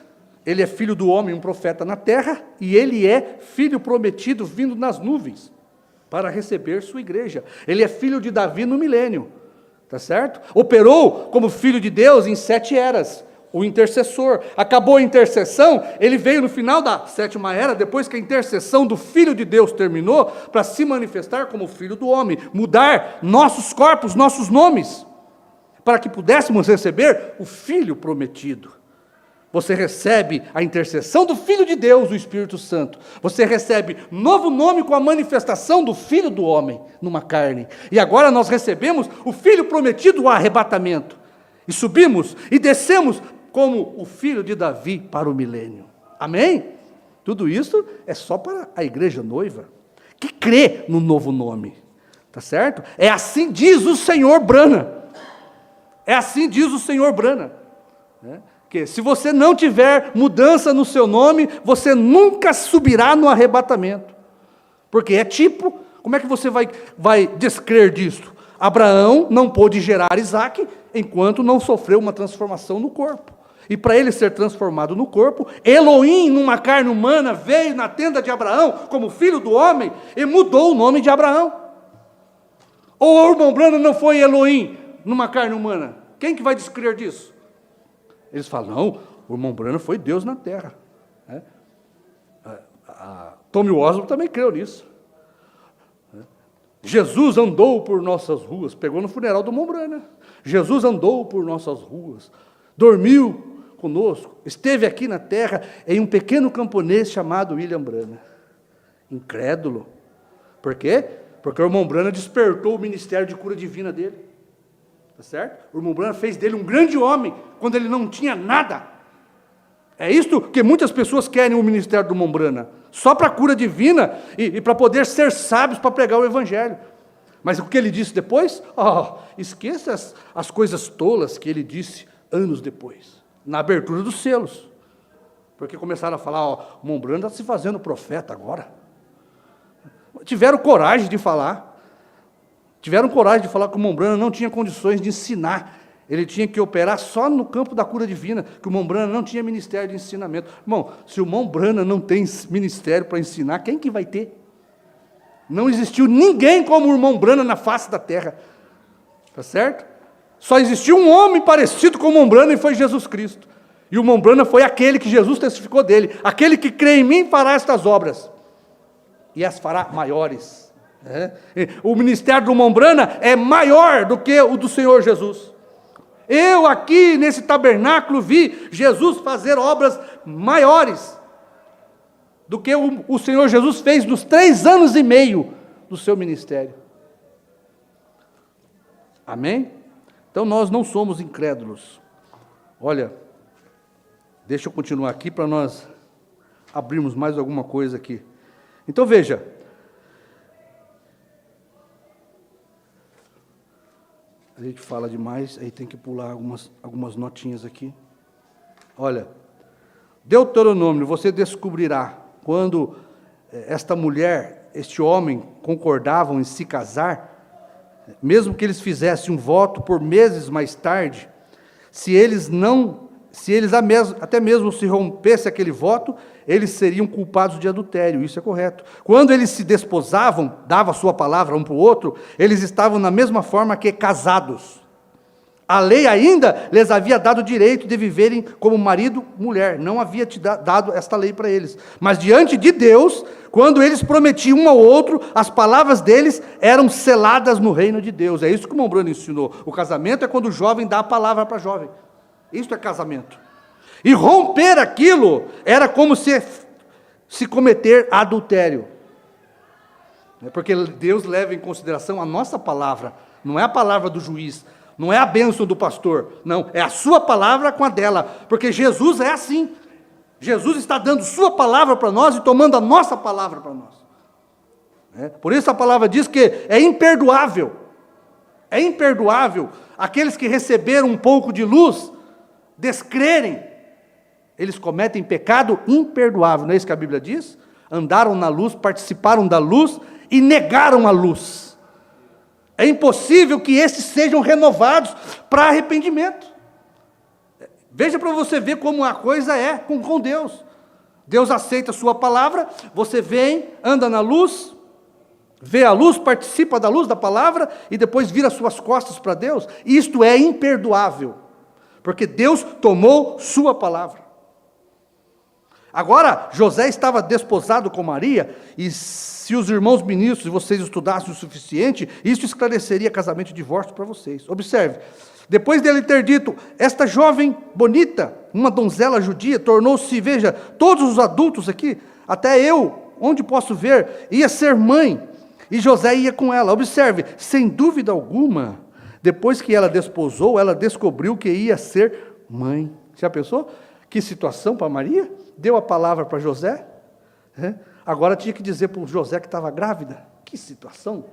Ele é filho do homem, um profeta na terra, e ele é filho prometido vindo nas nuvens, para receber sua igreja. Ele é filho de Davi no milênio. Tá certo? Operou como filho de Deus em 7 eras, o intercessor. Acabou a intercessão, ele veio no final da 7ª era, depois que a intercessão do Filho de Deus terminou, para se manifestar como Filho do Homem, mudar nossos corpos, nossos nomes, para que pudéssemos receber o Filho prometido. Você recebe a intercessão do Filho de Deus, o Espírito Santo. Você recebe novo nome com a manifestação do Filho do Homem numa carne. E agora nós recebemos o Filho prometido, o arrebatamento. E subimos e descemos como o Filho de Davi para o milênio. Amém? Tudo isso é só para a igreja noiva, que crê no novo nome. Tá certo? É assim diz o Senhor Brana. É assim diz o senhor Brana, né? Que se você não tiver mudança no seu nome, você nunca subirá no arrebatamento. Porque é tipo, como é que você vai descrer disso? Abraão não pôde gerar Isaque enquanto não sofreu uma transformação no corpo. E para ele ser transformado no corpo, Elohim, numa carne humana, veio na tenda de Abraão como filho do homem e mudou o nome de Abraão. Ou o irmão Brana não foi Elohim numa carne humana? Quem que vai descrer disso? Eles falam, não, o irmão Brana foi Deus na terra. Tommy Oswald também creu nisso. Jesus andou por nossas ruas, pegou no funeral do irmão Brana. Jesus andou por nossas ruas, dormiu conosco, esteve aqui na terra em um pequeno camponês chamado William Brana. Incrédulo. Por quê? Porque o irmão Brana despertou o ministério de cura divina dele. Tá certo? O irmão Brana fez dele um grande homem, quando ele não tinha nada. É isso que muitas pessoas querem o ministério do irmão Brana, só para cura divina e para poder ser sábios para pregar o evangelho. Mas o que ele disse depois? Esqueça as coisas tolas que ele disse anos depois, na abertura dos selos. Porque começaram a falar, o irmão Brana está se fazendo profeta agora. Tiveram coragem de falar. Tiveram coragem de falar que o irmão Brana não tinha condições de ensinar. Ele tinha que operar só no campo da cura divina, que o irmão Brana não tinha ministério de ensinamento. Irmão, se o irmão Brana não tem ministério para ensinar, quem que vai ter? Não existiu ninguém como o irmão Brana na face da terra. Tá certo? Só existiu um homem parecido com o irmão Brana e foi Jesus Cristo. E o irmão Brana foi aquele que Jesus testificou dele. Aquele que crê em mim fará estas obras. E as fará maiores. O ministério do irmão Brana é maior do que o do Senhor Jesus. Eu aqui nesse tabernáculo vi Jesus fazer obras maiores do que o Senhor Jesus fez nos 3 anos e meio do seu ministério. Amém? Então nós não somos incrédulos. Olha, deixa eu continuar aqui para nós abrirmos mais alguma coisa aqui. Então veja, a gente fala demais, aí tem que pular algumas notinhas aqui. Olha, Deuteronômio, você descobrirá, quando esta mulher, este homem, concordavam em se casar, mesmo que eles fizessem um voto por meses mais tarde, se eles até mesmo se rompesse aquele voto, eles seriam culpados de adultério, isso é correto. Quando eles se desposavam, davam a sua palavra um para o outro, eles estavam na mesma forma que casados. A lei ainda lhes havia dado o direito de viverem como marido e mulher, não havia dado esta lei para eles. Mas diante de Deus, quando eles prometiam um ao outro, as palavras deles eram seladas no reino de Deus. É isso que o irmão Brana ensinou. O casamento é quando o jovem dá a palavra para o jovem. Isso é casamento. E romper aquilo era como se cometer adultério. Porque Deus leva em consideração a nossa palavra, não é a palavra do juiz, não é a bênção do pastor, não, é a sua palavra com a dela, porque Jesus é assim. Jesus está dando sua palavra para nós e tomando a nossa palavra para nós. Por isso a palavra diz que é imperdoável aqueles que receberam um pouco de luz, descrerem. Eles cometem pecado imperdoável, não é isso que a Bíblia diz? Andaram na luz, participaram da luz e negaram a luz. É impossível que esses sejam renovados para arrependimento. Veja para você ver como a coisa é com Deus. Deus aceita a sua palavra, você vem, anda na luz, vê a luz, participa da luz da palavra e depois vira suas costas para Deus. Isto é imperdoável, porque Deus tomou sua palavra. Agora, José estava desposado com Maria, e se os irmãos ministros, vocês estudassem o suficiente, isso esclareceria casamento e divórcio para vocês. Observe, depois dele ter dito, esta jovem bonita, uma donzela judia, tornou-se, veja, todos os adultos aqui, até eu, onde posso ver, ia ser mãe, e José ia com ela. Observe, sem dúvida alguma, depois que ela desposou, ela descobriu que ia ser mãe. Já pensou? Que situação para Maria? Deu a palavra para José, agora tinha que dizer para o José que estava grávida. Que situação!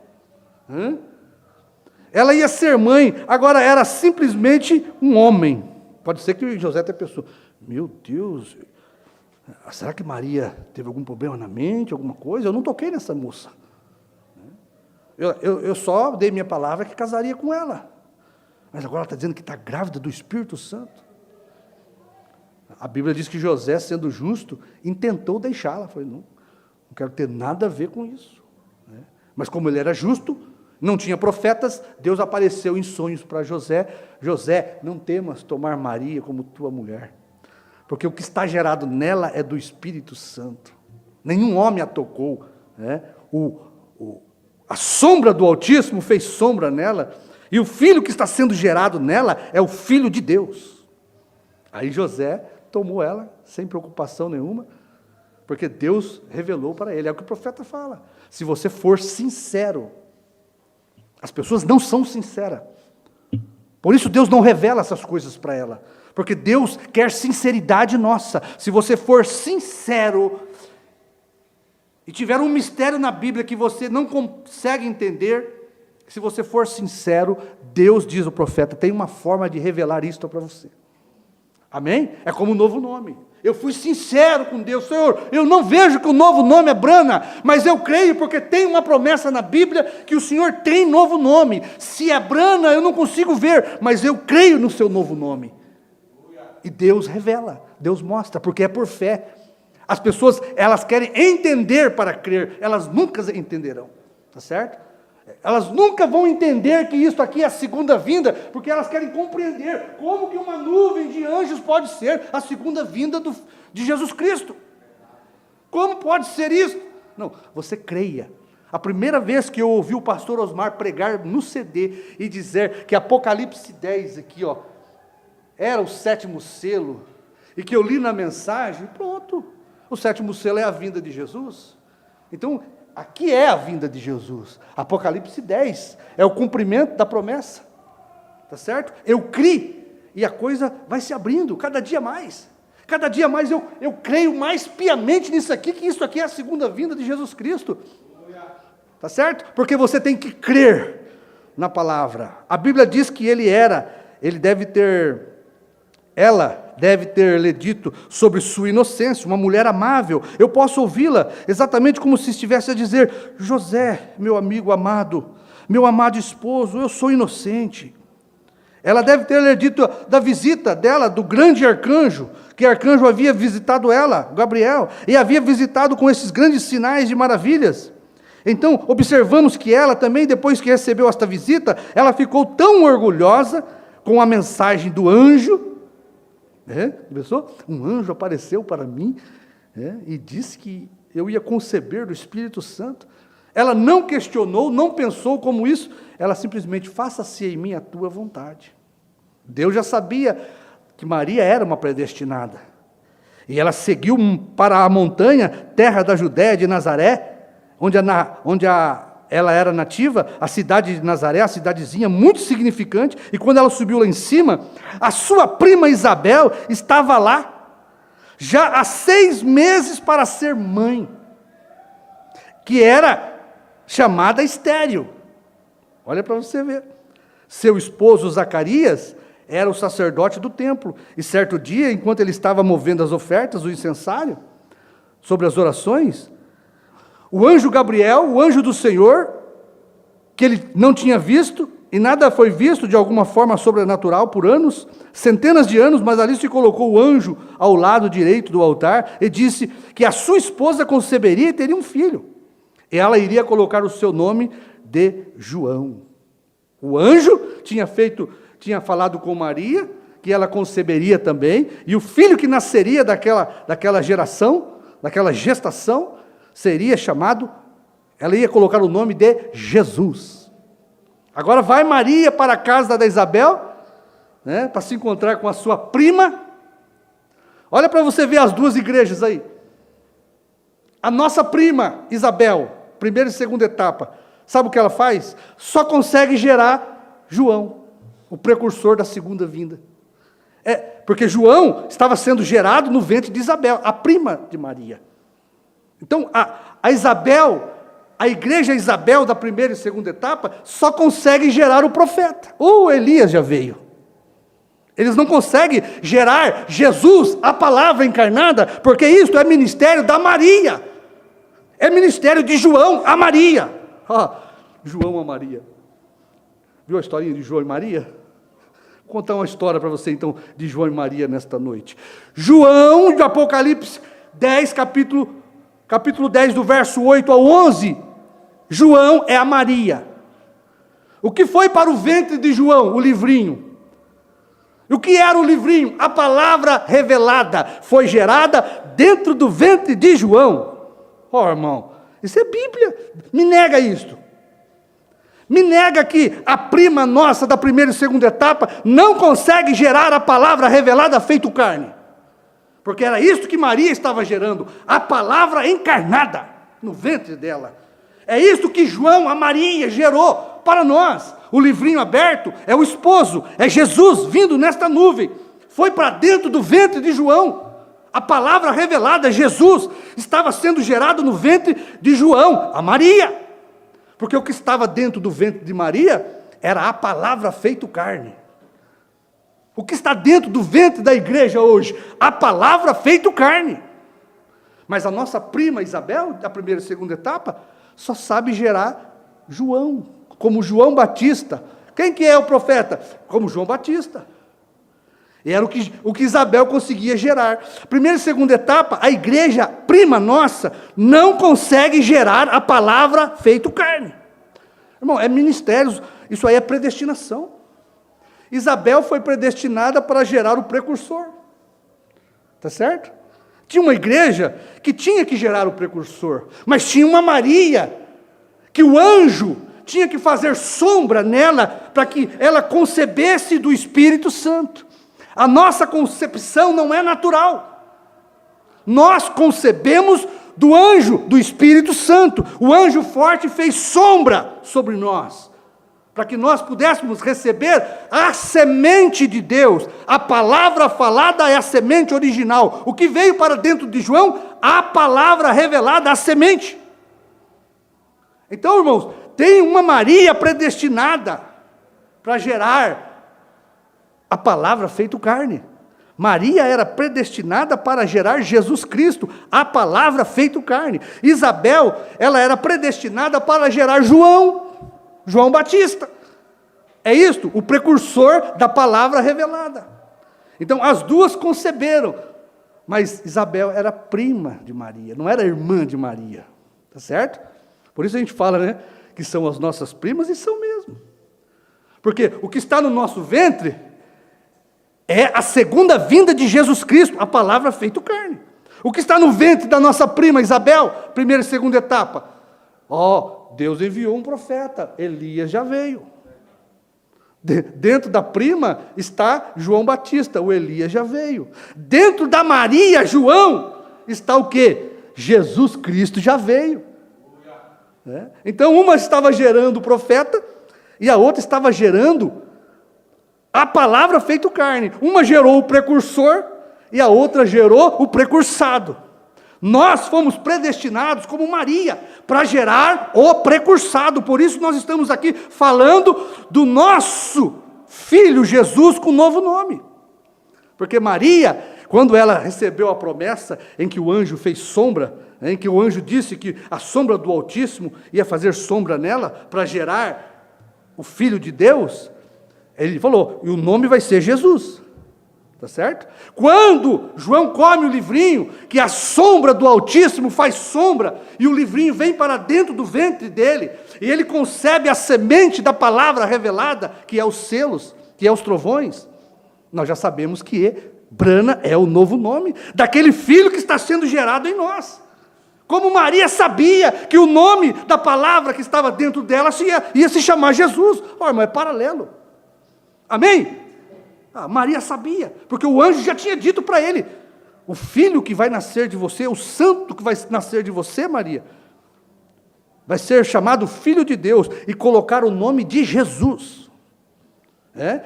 Ela ia ser mãe, agora era simplesmente um homem. Pode ser que José até pensou, meu Deus, será que Maria teve algum problema na mente, alguma coisa? Eu não toquei nessa moça. Eu só dei minha palavra que casaria com ela. Mas agora ela está dizendo que está grávida do Espírito Santo. A Bíblia diz que José, sendo justo, intentou deixá-la. Falei, não quero ter nada a ver com isso. Mas como ele era justo, não tinha profetas, Deus apareceu em sonhos para José. José, não temas tomar Maria como tua mulher, porque o que está gerado nela é do Espírito Santo. Nenhum homem a tocou. A sombra do Altíssimo fez sombra nela, e o filho que está sendo gerado nela é o Filho de Deus. Aí José tomou ela, sem preocupação nenhuma, porque Deus revelou para ele. É o que o profeta fala. Se você for sincero, as pessoas não são sinceras. Por isso Deus não revela essas coisas para ela. Porque Deus quer sinceridade nossa. Se você for sincero e tiver um mistério na Bíblia que você não consegue entender, se você for sincero, Deus, diz o profeta, tem uma forma de revelar isto para você. Amém? É como um novo nome. Eu fui sincero com Deus, Senhor, eu não vejo que o novo nome é Brana, mas eu creio porque tem uma promessa na Bíblia que o Senhor tem novo nome. Se é Brana, eu não consigo ver, mas eu creio no seu novo nome. E Deus revela, Deus mostra, porque é por fé. As pessoas, elas querem entender para crer, elas nunca entenderão, tá certo? Elas nunca vão entender que isso aqui é a segunda vinda, porque elas querem compreender como que uma nuvem de anjos pode ser a segunda vinda de Jesus Cristo. Como pode ser isso? Não, você creia. A primeira vez que eu ouvi o pastor Osmar pregar no CD e dizer que Apocalipse 10 aqui, era o 7º selo, e que eu li na mensagem, pronto, o 7º selo é a vinda de Jesus. Então, aqui é a vinda de Jesus. Apocalipse 10 é o cumprimento da promessa. Tá certo? Eu criei e a coisa vai se abrindo cada dia mais. Cada dia mais eu creio mais piamente nisso aqui, que isso aqui é a segunda vinda de Jesus Cristo. Tá certo? Porque você tem que crer na palavra. A Bíblia diz que ela deve ter lhe dito sobre sua inocência, uma mulher amável. Eu posso ouvi-la exatamente como se estivesse a dizer, José, meu amigo amado, meu amado esposo, eu sou inocente. Ela deve ter lhe dito da visita dela, do grande arcanjo, que arcanjo havia visitado ela, Gabriel, e havia visitado com esses grandes sinais de maravilhas. Então, observamos que ela também, depois que recebeu esta visita, ela ficou tão orgulhosa com a mensagem do anjo. Pensou? Um anjo apareceu para mim e disse que eu ia conceber do Espírito Santo. Ela não questionou, não pensou como isso, ela simplesmente, faça-se em mim a tua vontade. Deus já sabia que Maria era uma predestinada. E ela seguiu para a montanha, terra da Judéia, de Nazaré, onde ela era nativa, a cidade de Nazaré, a cidadezinha muito significante, e quando ela subiu lá em cima, a sua prima Isabel estava lá, já há 6 meses para ser mãe, que era chamada estéril. Olha para você ver. Seu esposo Zacarias era o sacerdote do templo, e certo dia, enquanto ele estava movendo as ofertas, o incensário, sobre as orações, o anjo Gabriel, o anjo do Senhor, que ele não tinha visto, e nada foi visto de alguma forma sobrenatural por anos, centenas de anos, mas ali se colocou o anjo ao lado direito do altar, e disse que a sua esposa conceberia e teria um filho, e ela iria colocar o seu nome de João. O anjo tinha falado com Maria, que ela conceberia também, e o filho que nasceria daquela geração, daquela gestação, seria chamado, ela ia colocar o nome de Jesus. Agora vai Maria para a casa da Isabel, para se encontrar com a sua prima. Olha para você ver as duas igrejas aí. A nossa prima, Isabel, primeira e segunda etapa, sabe o que ela faz? Só consegue gerar João, o precursor da segunda vinda. Porque João estava sendo gerado no ventre de Isabel, a prima de Maria. Então, a Isabel, a igreja Isabel da primeira e segunda etapa só consegue gerar o profeta. Ou Elias já veio. Eles não conseguem gerar Jesus, a palavra encarnada, porque isto é ministério da Maria. É ministério de João a Maria. João a Maria. Viu a historinha de João e Maria? Vou contar uma história para você então de João e Maria nesta noite. João, de Apocalipse 10, capítulo 10, do verso 8 ao 11. João é a Maria. O que foi para o ventre de João? O livrinho. O que era o livrinho? A palavra revelada foi gerada dentro do ventre de João. Irmão, isso é Bíblia. Me nega isto. Me nega que a prima nossa da primeira e segunda etapa não consegue gerar a palavra revelada feito carne. Porque era isso que Maria estava gerando, a palavra encarnada no ventre dela. É isso que João, a Maria, gerou para nós. O livrinho aberto é o esposo, é Jesus vindo nesta nuvem. Foi para dentro do ventre de João. A palavra revelada, Jesus, estava sendo gerado no ventre de João, a Maria. Porque o que estava dentro do ventre de Maria era a palavra feito carne. O que está dentro do ventre da igreja hoje? A palavra feito carne. Mas a nossa prima Isabel, da primeira e segunda etapa, só sabe gerar João, como João Batista. Quem que é o profeta? Como João Batista. E era o que Isabel conseguia gerar. Primeira e segunda etapa, a igreja prima nossa não consegue gerar a palavra feito carne. Irmão, é ministérios, isso aí é predestinação. Isabel foi predestinada para gerar o precursor. Está certo? Tinha uma igreja que tinha que gerar o precursor, mas tinha uma Maria, que o anjo tinha que fazer sombra nela, para que ela concebesse do Espírito Santo. A nossa concepção não é natural. Nós concebemos do anjo, do Espírito Santo. O anjo forte fez sombra sobre nós, para que nós pudéssemos receber a semente de Deus. A palavra falada é a semente original. O que veio para dentro de João? A palavra revelada, a semente. Então, irmãos, tem uma Maria predestinada para gerar a palavra feito carne. Maria era predestinada para gerar Jesus Cristo, a palavra feito carne. Isabel, ela era predestinada para gerar João Batista. É isto, o precursor da palavra revelada. Então, as duas conceberam, mas Isabel era prima de Maria, não era irmã de Maria. Tá certo? Por isso a gente fala, né, que são as nossas primas, e são mesmo. Porque o que está no nosso ventre é a segunda vinda de Jesus Cristo, a palavra feito carne. O que está no ventre da nossa prima Isabel, primeira e segunda etapa? Deus enviou um profeta, Elias já veio. Dentro da prima está João Batista, o Elias já veio. Dentro da Maria, João, está o quê? Jesus Cristo já veio. Então uma estava gerando o profeta, e a outra estava gerando a palavra feito carne. Uma gerou o precursor, e a outra gerou o precursado. Nós fomos predestinados, como Maria, para gerar o precursado. Por isso nós estamos aqui falando do nosso filho Jesus com novo nome. Porque Maria, quando ela recebeu a promessa em que o anjo fez sombra, em que o anjo disse que a sombra do Altíssimo ia fazer sombra nela para gerar o Filho de Deus, ele falou, e o nome vai ser Jesus. Tá certo? Quando João come o livrinho, que a sombra do Altíssimo faz sombra, e o livrinho vem para dentro do ventre dele, e ele concebe a semente da palavra revelada, que é os selos, que é os trovões, nós já sabemos que Brana é o novo nome daquele filho que está sendo gerado em nós. Como Maria sabia que o nome da palavra que estava dentro dela ia se chamar Jesus. Irmão, é paralelo. Amém? Maria sabia, porque o anjo já tinha dito para ele, o filho que vai nascer de você, o santo que vai nascer de você, Maria, vai ser chamado Filho de Deus, e colocar o nome de Jesus.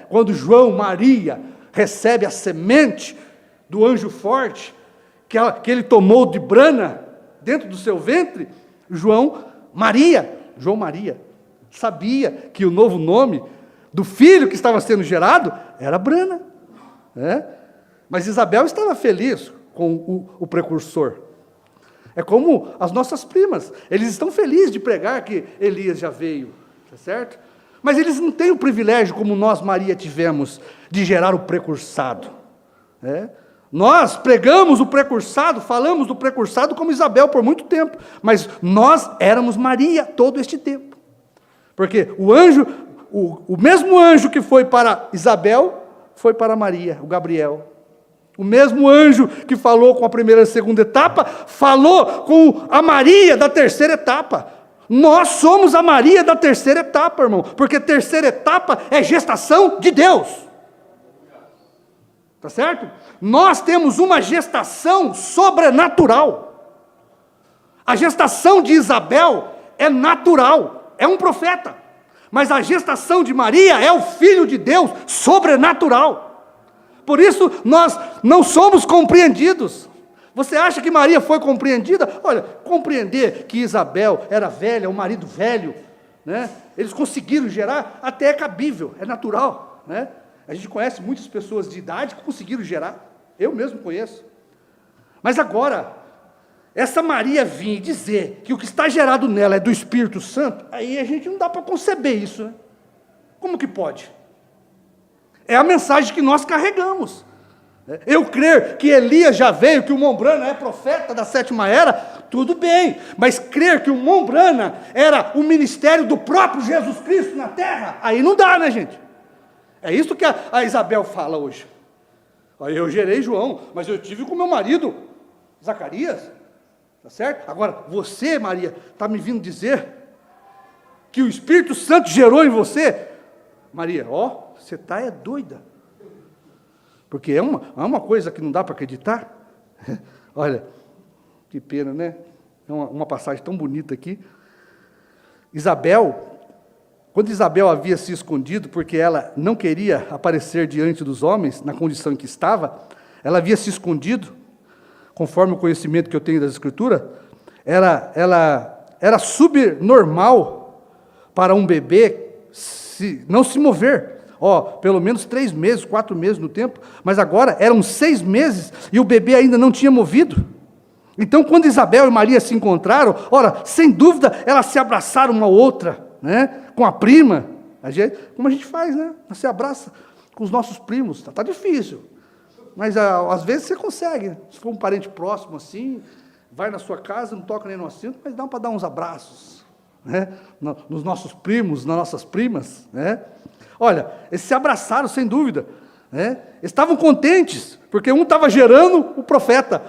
Quando Maria recebe a semente do anjo forte, que ele tomou de Brana, dentro do seu ventre, João Maria, João Maria, sabia que o novo nome do filho que estava sendo gerado era Brana. Mas Isabel estava feliz com o precursor. É como as nossas primas, eles estão felizes de pregar que Elias já veio, tá certo? Mas eles não têm o privilégio, como nós, Maria, tivemos, de gerar o precursado. Nós pregamos o precursado, falamos do precursado como Isabel por muito tempo, mas nós éramos Maria todo este tempo. Porque o anjo, o mesmo anjo que foi para Isabel, foi para Maria, o Gabriel. O mesmo anjo que falou com a primeira e segunda etapa, falou com a Maria da terceira etapa. Nós somos a Maria da terceira etapa, irmão, porque terceira etapa é gestação de Deus. Tá certo? Nós temos uma gestação sobrenatural. A gestação de Isabel é natural, é um profeta. Mas a gestação de Maria é o Filho de Deus sobrenatural. Por isso, nós não somos compreendidos. Você acha que Maria foi compreendida? Olha, compreender que Isabel era velha, o marido velho, eles conseguiram gerar, até é cabível, é natural. A gente conhece muitas pessoas de idade que conseguiram gerar. Eu mesmo conheço. Mas agora, essa Maria vir dizer que o que está gerado nela é do Espírito Santo, aí a gente não dá para conceber isso. Como que pode? É a mensagem que nós carregamos. Eu crer que Elias já veio, que o Mombrana é profeta da sétima era, tudo bem. Mas crer que o Mombrana era o ministério do próprio Jesus Cristo na terra, aí não dá, né, gente? É isso que a Isabel fala hoje. Eu gerei João, mas eu tive com meu marido, Zacarias. Tá certo? Agora, você, Maria, está me vindo dizer que o Espírito Santo gerou em você? Maria, você está doida. Porque é uma coisa que não dá para acreditar. Olha, que pena, né? É uma passagem tão bonita aqui. Quando Isabel havia se escondido, porque ela não queria aparecer diante dos homens, na condição em que estava, ela havia se escondido, conforme o conhecimento que eu tenho das Escrituras, era subnormal para um bebê não se mover. Pelo menos 3 meses, 4 meses no tempo, mas agora eram 6 meses e o bebê ainda não tinha movido. Então, quando Isabel e Maria se encontraram, sem dúvida, elas se abraçaram uma outra, com a prima, como a gente faz, se abraça com os nossos primos, tá difícil, mas às vezes você consegue, se for um parente próximo assim, vai na sua casa, não toca nem no assento, mas dá para dar uns abraços, nos nossos primos, nas nossas primas, Olha, eles se abraçaram sem dúvida, estavam contentes, porque um estava gerando o profeta,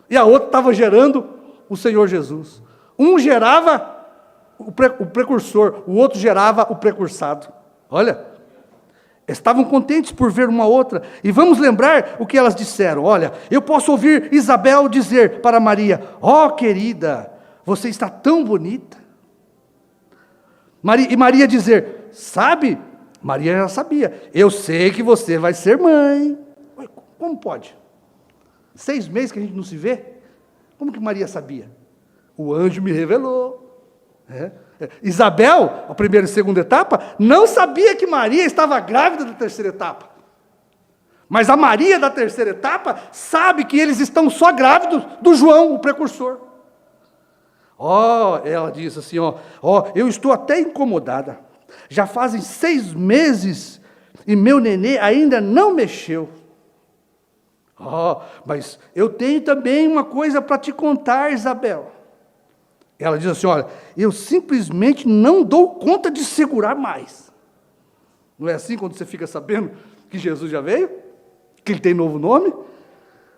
e a outra estava gerando o Senhor Jesus. Um gerava o precursor, o outro gerava o precursado. Olha, estavam contentes por ver uma outra, e vamos lembrar o que elas disseram. Olha, eu posso ouvir Isabel dizer para Maria, querida, você está tão bonita. E Maria dizer, sabe, Maria já sabia, eu sei que você vai ser mãe. Como pode? 6 meses que a gente não se vê? Como que Maria sabia? O anjo me revelou. Isabel, a primeira e segunda etapa, não sabia que Maria estava grávida da terceira etapa. Mas a Maria da terceira etapa sabe que eles estão só grávidos do João, o precursor. Ela diz assim, eu estou até incomodada. Já fazem 6 meses e meu nenê ainda não mexeu. Mas eu tenho também uma coisa para te contar, Isabel. Ela diz assim, eu simplesmente não dou conta de segurar mais. Não é assim quando você fica sabendo que Jesus já veio? Que ele tem novo nome?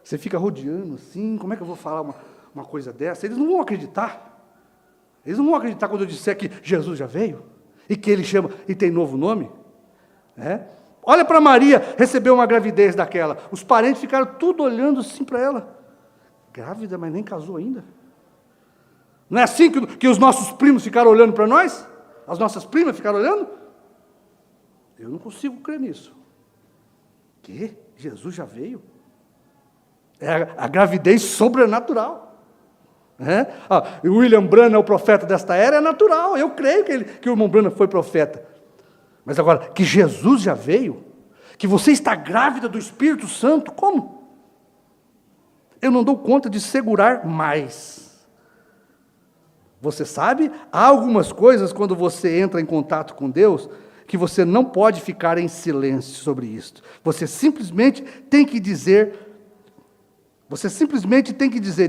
Você fica rodeando assim, como é que eu vou falar uma coisa dessa? Eles não vão acreditar. Eles não vão acreditar quando eu disser que Jesus já veio, e que ele chama, e tem novo nome. Olha para Maria, recebeu uma gravidez daquela. Os parentes ficaram tudo olhando assim para ela. Grávida, mas nem casou ainda. Não é assim que os nossos primos ficaram olhando para nós? As nossas primas ficaram olhando? Eu não consigo crer nisso. Que? Jesus já veio? É a gravidez sobrenatural. O William Branham é o profeta desta era, é natural, eu creio que o irmão Branham foi profeta. Mas agora, que Jesus já veio, que você está grávida do Espírito Santo, como? Eu não dou conta de segurar mais. Você sabe, há algumas coisas quando você entra em contato com Deus, que você não pode ficar em silêncio sobre isso. Você simplesmente tem que dizer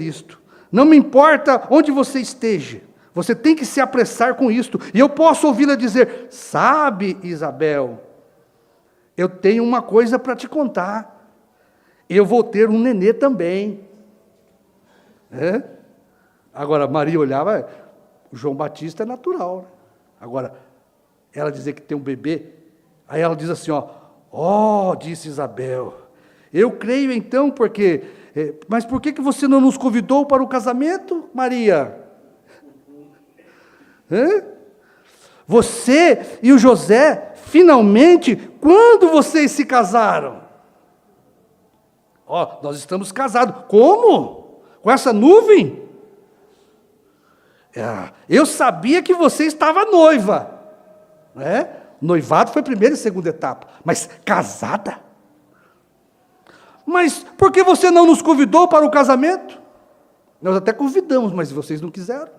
isto. Não me importa onde você esteja, você tem que se apressar com isto. E eu posso ouvi-la dizer: sabe, Isabel, eu tenho uma coisa para te contar. Eu vou ter um nenê também. Agora, Maria olhava, João Batista é natural, né? Agora, ela dizer que tem um bebê, aí ela diz assim, disse Isabel, eu creio então porque... mas por que você não nos convidou para o casamento, Maria? Você e o José, finalmente, quando vocês se casaram? Nós estamos casados. Como? Com essa nuvem? Eu sabia que você estava noiva. Noivado foi a primeira e segunda etapa. Mas casada? Mas por que você não nos convidou para o casamento? Nós até convidamos, mas vocês não quiseram.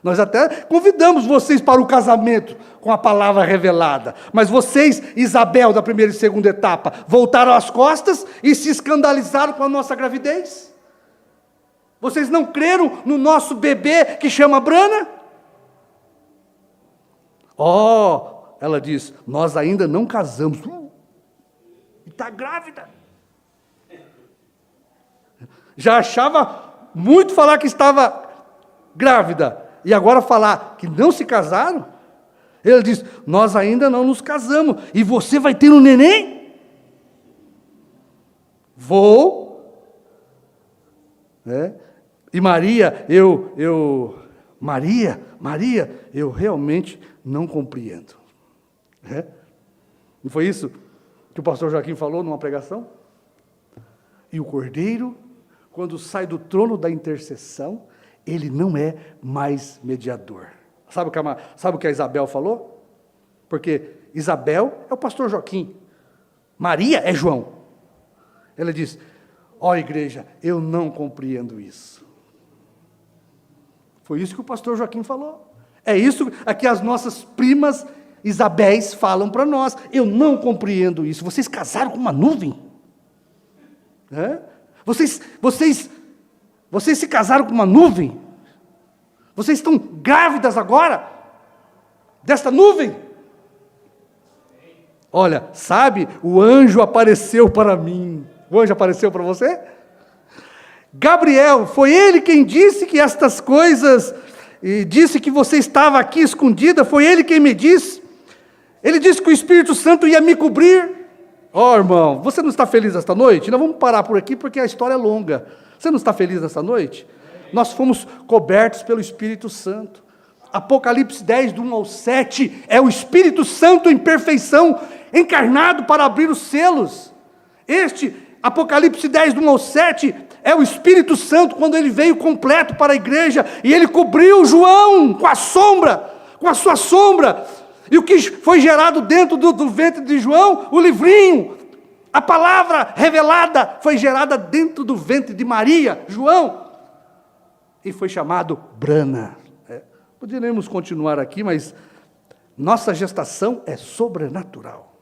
Nós até convidamos vocês para o casamento com a palavra revelada. Mas vocês, Isabel, da primeira e segunda etapa, voltaram as costas e se escandalizaram com a nossa gravidez? Vocês não creram no nosso bebê que chama Brana? Ela diz, nós ainda não casamos. E está grávida. Já achava muito falar que estava grávida. E agora falar que não se casaram? Ele diz, nós ainda não nos casamos. E você vai ter um neném? Vou. E Maria, Maria, eu realmente não compreendo. Não foi isso que o pastor Joaquim falou numa pregação? E o Cordeiro, quando sai do trono da intercessão, ele não é mais mediador. Sabe o que a Isabel falou? Porque Isabel é o pastor Joaquim, Maria é João. Ela diz, igreja, eu não compreendo isso. Foi isso que o pastor Joaquim falou. É isso que as nossas primas Isabéis falam para nós. Eu não compreendo isso. Vocês casaram com uma nuvem? Vocês se casaram com uma nuvem? Vocês estão grávidas agora? Desta nuvem? Olha, sabe, o anjo apareceu para mim. O anjo apareceu para você? Gabriel, foi ele quem disse que estas coisas, e disse que você estava aqui escondida, foi ele quem me disse. Ele disse que o Espírito Santo ia me cobrir. Irmão, você não está feliz esta noite? Nós vamos parar por aqui porque a história é longa. Você não está feliz esta noite? Nós fomos cobertos pelo Espírito Santo. Apocalipse 10, do 1 ao 7, é o Espírito Santo em perfeição, encarnado para abrir os selos. Apocalipse 10, do 1 ao 7, é o Espírito Santo, quando ele veio completo para a igreja, e ele cobriu João com a sua sombra, e o que foi gerado dentro do ventre de João, o livrinho, a palavra revelada, foi gerada dentro do ventre de Maria, João, e foi chamado Brana. Poderíamos continuar aqui, mas nossa gestação é sobrenatural.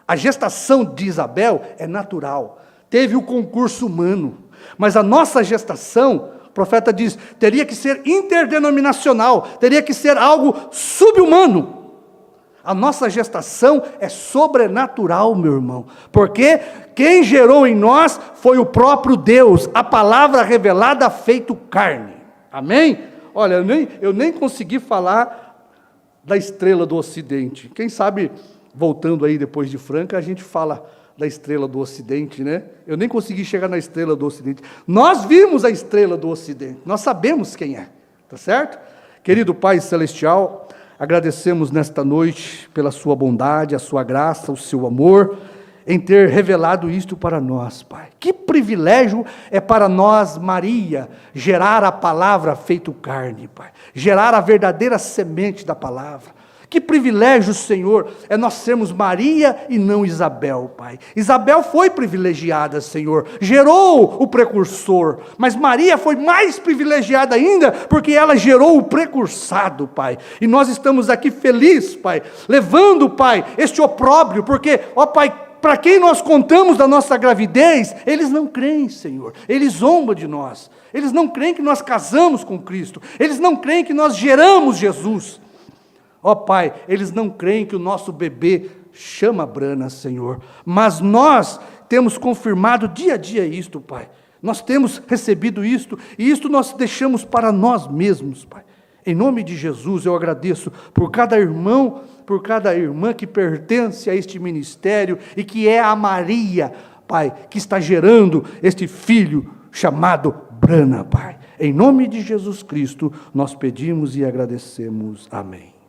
A gestação de Isabel é natural, teve o concurso humano, mas a nossa gestação, o profeta diz, teria que ser interdenominacional, teria que ser algo subhumano. A nossa gestação é sobrenatural, meu irmão, porque quem gerou em nós foi o próprio Deus, a palavra revelada feito carne. Amém? Olha, eu nem consegui falar da estrela do Ocidente. Quem sabe, voltando aí depois de Franca, a gente fala da estrela do Ocidente, né? Eu nem consegui chegar na estrela do Ocidente. Nós vimos a estrela do Ocidente, nós sabemos quem é, tá certo? Querido Pai Celestial, agradecemos nesta noite pela sua bondade, a sua graça, o seu amor, em ter revelado isto para nós, Pai. Que privilégio é para nós, Maria, gerar a palavra feito carne, Pai. Gerar a verdadeira semente da palavra. Que privilégio, Senhor, é nós sermos Maria e não Isabel, Pai. Isabel foi privilegiada, Senhor, gerou o precursor, mas Maria foi mais privilegiada ainda, porque ela gerou o precursado, Pai. E nós estamos aqui felizes, Pai, levando, Pai, este opróbrio, porque, ó Pai, para quem nós contamos da nossa gravidez, eles não creem, Senhor, eles zombam de nós, eles não creem que nós casamos com Cristo, eles não creem que nós geramos Jesus. Ó Pai, eles não creem que o nosso bebê chama Brana, Senhor, mas nós temos confirmado dia a dia isto, Pai. Nós temos recebido isto, e isto nós deixamos para nós mesmos, Pai. Em nome de Jesus, eu agradeço por cada irmão, por cada irmã que pertence a este ministério, e que é a Maria, Pai, que está gerando este filho chamado Brana, Pai. Em nome de Jesus Cristo, nós pedimos e agradecemos. Amém.